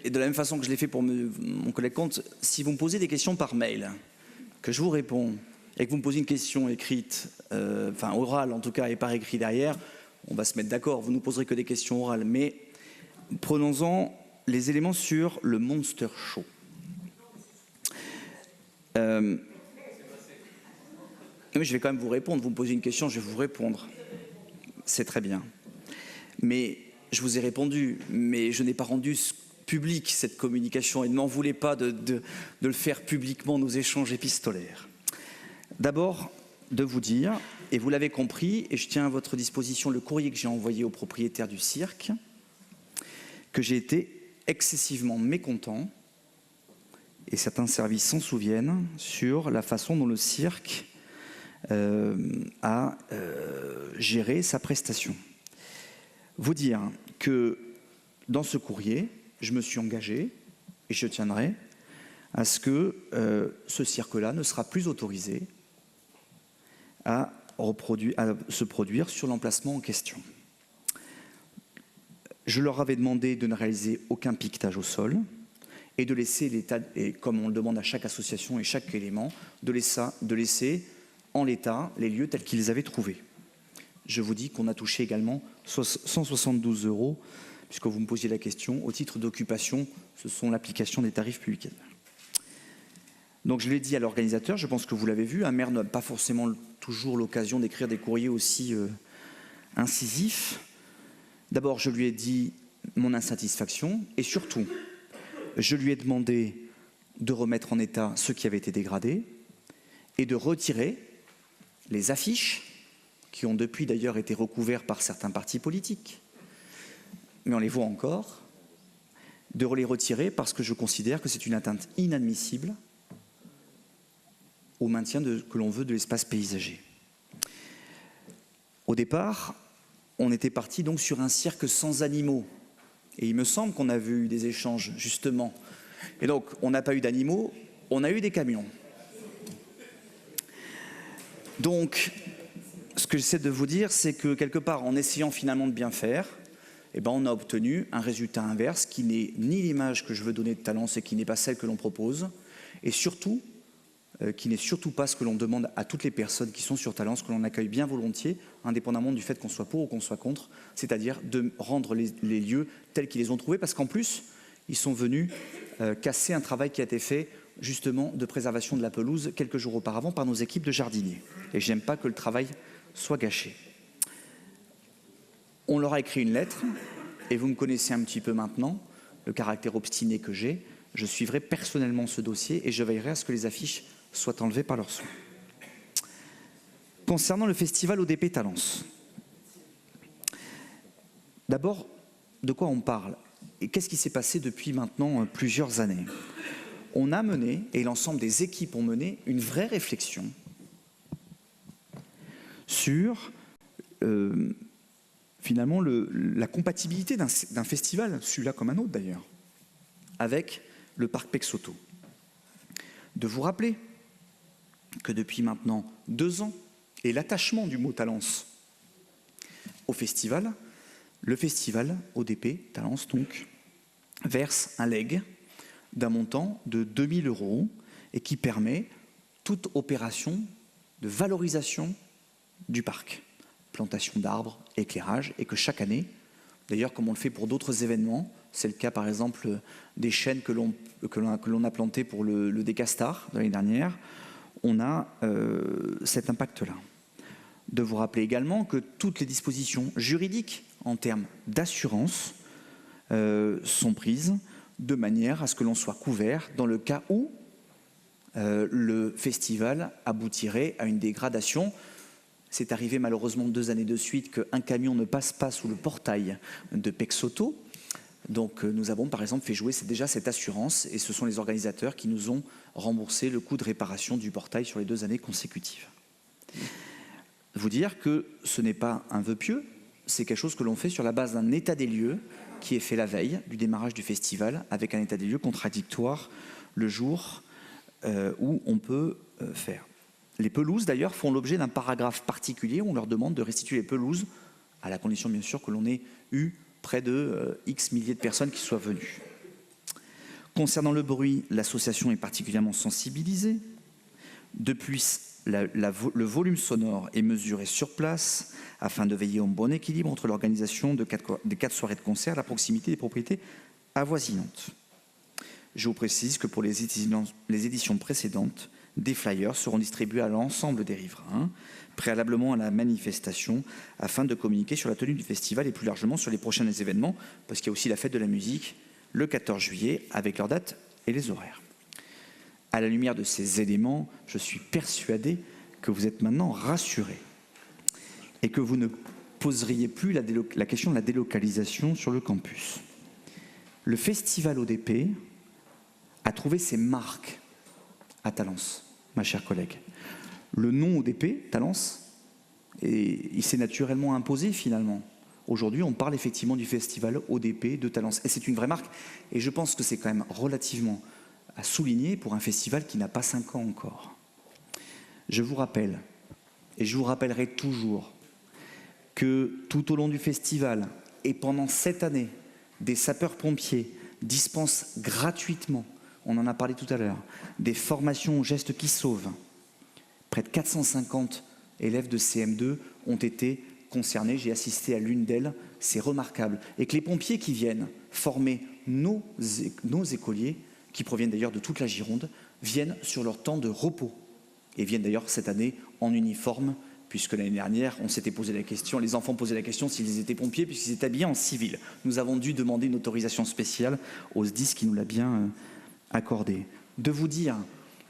et de la même façon que je l'ai fait pour mon collègue Comte, si vous me posez des questions par mail, que je vous réponds, et que vous me posez une question écrite, enfin orale en tout cas, et par écrit derrière, on va se mettre d'accord, vous ne nous poserez que des questions orales, mais prenons-en les éléments sur le Monster Show. Mais je vais quand même vous répondre, vous me posez une question, je vais vous répondre. C'est très bien. Mais je vous ai répondu, mais je n'ai pas rendu public cette communication et ne m'en voulez pas de le faire publiquement, nos échanges épistolaires. D'abord, de vous dire, et vous l'avez compris, et je tiens à votre disposition le courrier que j'ai envoyé au propriétaire du cirque, que j'ai été excessivement mécontent, et certains services s'en souviennent, sur la façon dont le cirque a géré sa prestation. Vous dire que dans ce courrier, je me suis engagé, et je tiendrai, à ce que ce cirque-là ne sera plus autorisé à se produire sur l'emplacement en question. Je leur avais demandé de ne réaliser aucun piquetage au sol et de laisser l'état, et comme on le demande à chaque association et chaque élément, de laisser en l'état les lieux tels qu'ils avaient trouvés. Je vous dis qu'on a touché également 172 €, puisque vous me posiez la question, au titre d'occupation, ce sont l'application des tarifs publics. Donc je l'ai dit à l'organisateur, je pense que vous l'avez vu, un maire n'a pas forcément toujours l'occasion d'écrire des courriers aussi incisifs. D'abord, je lui ai dit mon insatisfaction, et surtout, je lui ai demandé de remettre en état ce qui avait été dégradé, et de retirer les affiches, qui ont depuis d'ailleurs été recouvertes par certains partis politiques, mais on les voit encore, de les retirer parce que je considère que c'est une atteinte inadmissible au maintien que l'on veut de l'espace paysager. Au départ, on était parti donc sur un cirque sans animaux, et il me semble qu'on a vu des échanges justement, et donc on n'a pas eu d'animaux, on a eu des camions. Donc, ce que j'essaie de vous dire, c'est que quelque part, en essayant finalement de bien faire, eh ben, on a obtenu un résultat inverse qui n'est ni l'image que je veux donner de Talence et qui n'est pas celle que l'on propose, et surtout, qui n'est surtout pas ce que l'on demande à toutes les personnes qui sont sur Talence, que l'on accueille bien volontiers, indépendamment du fait qu'on soit pour ou qu'on soit contre, c'est-à-dire de rendre les lieux tels qu'ils les ont trouvés, parce qu'en plus, ils sont venus casser un travail qui a été fait justement de préservation de la pelouse quelques jours auparavant par nos équipes de jardiniers. Et je n'aime pas que le travail soit gâché. On leur a écrit une lettre, et vous me connaissez un petit peu maintenant, le caractère obstiné que j'ai, je suivrai personnellement ce dossier et je veillerai à ce que les affiches soient enlevées par leur soin. Concernant le festival ODP Talence, d'abord, de quoi on parle et qu'est-ce qui s'est passé depuis maintenant plusieurs années? On a mené, et l'ensemble des équipes ont mené, une vraie réflexion sur finalement la compatibilité d'un festival, celui-là comme un autre d'ailleurs, avec le parc Pexoto. De vous rappeler que depuis maintenant 2 ans, et l'attachement du mot Talence au festival, le festival ODP Talence donc verse un legs d'un montant de 2 000 € et qui permet toute opération de valorisation du parc. plantation d'arbres, éclairage, et que chaque année, d'ailleurs comme on le fait pour d'autres événements, c'est le cas par exemple des chênes que l'on a plantés pour le Décastar de l'année dernière, on a cet impact-là. De vous rappeler également que toutes les dispositions juridiques en termes d'assurance sont prises de manière à ce que l'on soit couvert dans le cas où le festival aboutirait à une dégradation. C'est arrivé malheureusement 2 années de suite qu'un camion ne passe pas sous le portail de Pexoto. Donc nous avons par exemple fait jouer déjà cette assurance et ce sont les organisateurs qui nous ont remboursé le coût de réparation du portail sur les 2 années consécutives. Vous dire que ce n'est pas un vœu pieux, c'est quelque chose que l'on fait sur la base d'un état des lieux qui est fait la veille du démarrage du festival avec un état des lieux contradictoire le jour où on peut faire. Les pelouses d'ailleurs font l'objet d'un paragraphe particulier où on leur demande de restituer les pelouses à la condition bien sûr que l'on ait eu près de X milliers de personnes qui soient venues. Concernant le bruit, l'association est particulièrement sensibilisée. Depuis, le volume sonore est mesuré sur place afin de veiller au bon équilibre entre l'organisation des 4 soirées de concert à la proximité des propriétés avoisinantes. Je vous précise que pour les éditions précédentes, des flyers seront distribués à l'ensemble des riverains, préalablement à la manifestation, afin de communiquer sur la tenue du festival et plus largement sur les prochains événements, parce qu'il y a aussi la fête de la musique le 14 juillet, avec leurs dates et les horaires. À la lumière de ces éléments, je suis persuadé que vous êtes maintenant rassurés et que vous ne poseriez plus la question de la délocalisation sur le campus. Le festival ODP a trouvé ses marques à Talence, ma chère collègue. Le nom ODP, Talence, il s'est naturellement imposé finalement. Aujourd'hui, on parle effectivement du festival ODP de Talence. Et c'est une vraie marque. Et je pense que c'est quand même relativement à souligner pour un festival qui n'a pas 5 ans encore. Je vous rappelle, et je vous rappellerai toujours, que tout au long du festival et pendant cette année, des sapeurs-pompiers dispensent gratuitement, on en a parlé tout à l'heure, des formations aux gestes qui sauvent. Près de 450 élèves de CM2 ont été concernés. J'ai assisté à l'une d'elles, c'est remarquable. Et que les pompiers qui viennent former nos écoliers, qui proviennent d'ailleurs de toute la Gironde, viennent sur leur temps de repos. Et viennent d'ailleurs cette année en uniforme, puisque l'année dernière, on s'était posé la question, les enfants posaient la question s'ils étaient pompiers, puisqu'ils étaient habillés en civil. Nous avons dû demander une autorisation spéciale au SDIS qui nous l'a bien accordé. De vous dire,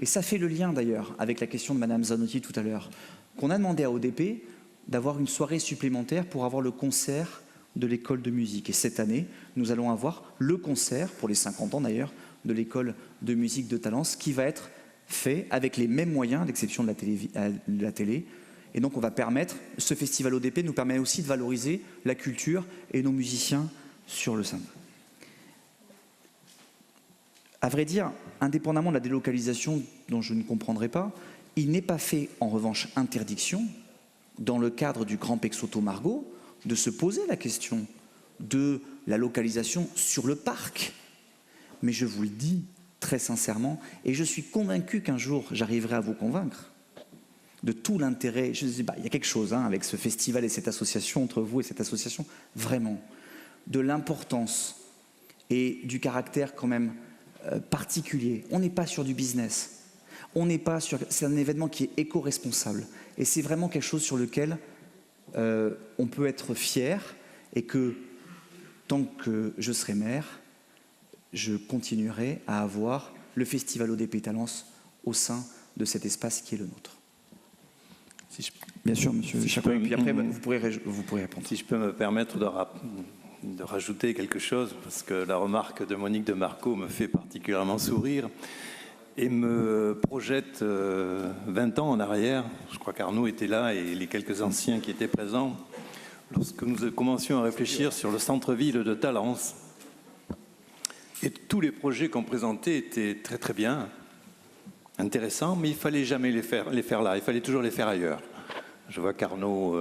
et ça fait le lien d'ailleurs avec la question de Madame Zanotti tout à l'heure, qu'on a demandé à ODP d'avoir une soirée supplémentaire pour avoir le concert de l'école de musique. Et cette année, nous allons avoir le concert, pour les 50 ans d'ailleurs, de l'école de musique de Talence, qui va être fait avec les mêmes moyens, à l'exception de la télé. Et donc on va permettre, ce festival ODP nous permet aussi de valoriser la culture et nos musiciens sur le sein. À vrai dire, indépendamment de la délocalisation dont je ne comprendrai pas, il n'est pas fait en revanche interdiction, dans le cadre du Grand Pexoto Margaux, de se poser la question de la localisation sur le parc. Mais je vous le dis très sincèrement, et je suis convaincu qu'un jour j'arriverai à vous convaincre de tout l'intérêt. Je dis, il y a quelque chose avec ce festival et cette association, entre vous et cette association, vraiment, de l'importance et du caractère quand même particulier. On n'est pas sur du business. On n'est pas sur. C'est un événement qui est éco-responsable. Et c'est vraiment quelque chose sur lequel on peut être fier et que tant que je serai maire, je continuerai à avoir le festival ODP Talence au sein de cet espace qui est le nôtre. Bien sûr, monsieur. Si puis après, vous pourrez répondre. Si je peux me permettre de rajouter quelque chose, parce que la remarque de Monique de Marco me fait particulièrement sourire et me projette 20 ans en arrière. Je crois qu'Arnaud était là et les quelques anciens qui étaient présents lorsque nous commencions à réfléchir sur le centre-ville de Talence. Et tous les projets qu'on présentait étaient très très bien, intéressants, mais il ne fallait jamais les faire là, il fallait toujours les faire ailleurs. Je vois qu'Arnaud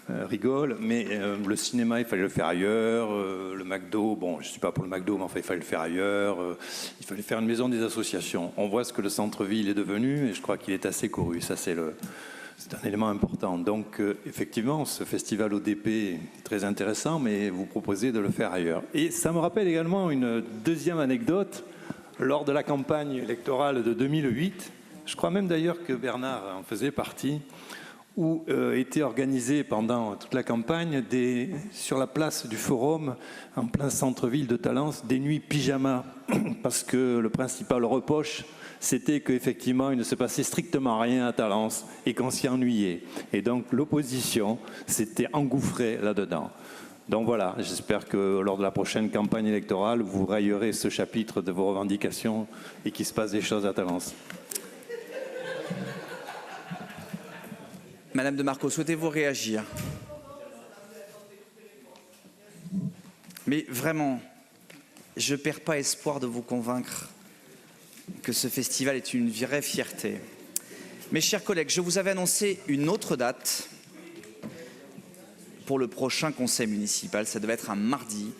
rigole, mais le cinéma, il fallait le faire ailleurs, le McDo, bon, je ne suis pas pour le McDo, mais enfin, il fallait le faire ailleurs, il fallait faire une maison des associations. On voit ce que le centre-ville est devenu, et je crois qu'il est assez couru. Ça, c'est C'est un élément important. Donc, effectivement, ce festival ODP est très intéressant, mais vous proposez de le faire ailleurs. Et ça me rappelle également une deuxième anecdote. Lors de la campagne électorale de 2008, je crois même d'ailleurs que Bernard en faisait partie, où étaient organisées pendant toute la campagne, sur la place du Forum, en plein centre-ville de Talence, des nuits pyjama, parce que le principal reproche, c'était qu'effectivement, il ne se passait strictement rien à Talence et qu'on s'y ennuyait. Et donc, l'opposition s'était engouffrée là-dedans. Donc voilà, j'espère que lors de la prochaine campagne électorale, vous rayerez ce chapitre de vos revendications et qu'il se passe des choses à Talence. Madame de Marco, souhaitez-vous réagir? Mais vraiment, je ne perds pas espoir de vous convaincre que ce festival est une vraie fierté. Mes chers collègues, je vous avais annoncé une autre date pour le prochain conseil municipal. Ça devait être un mardi.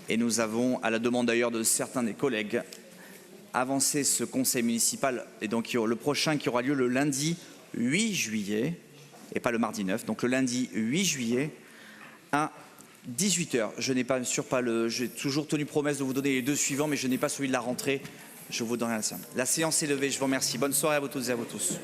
Et nous avons, à la demande d'ailleurs de certains des collègues, avancé ce conseil municipal. Et donc le prochain qui aura lieu le lundi 8 juillet, et pas le mardi 9, donc le lundi 8 juillet à 18h. Je n'ai pas sûr pas le. J'ai toujours tenu promesse de vous donner les deux suivants, mais je n'ai pas celui de la rentrée. Je vous donnerai la séance. La séance est levée. Je vous remercie. Bonne soirée à vous toutes et à vous tous.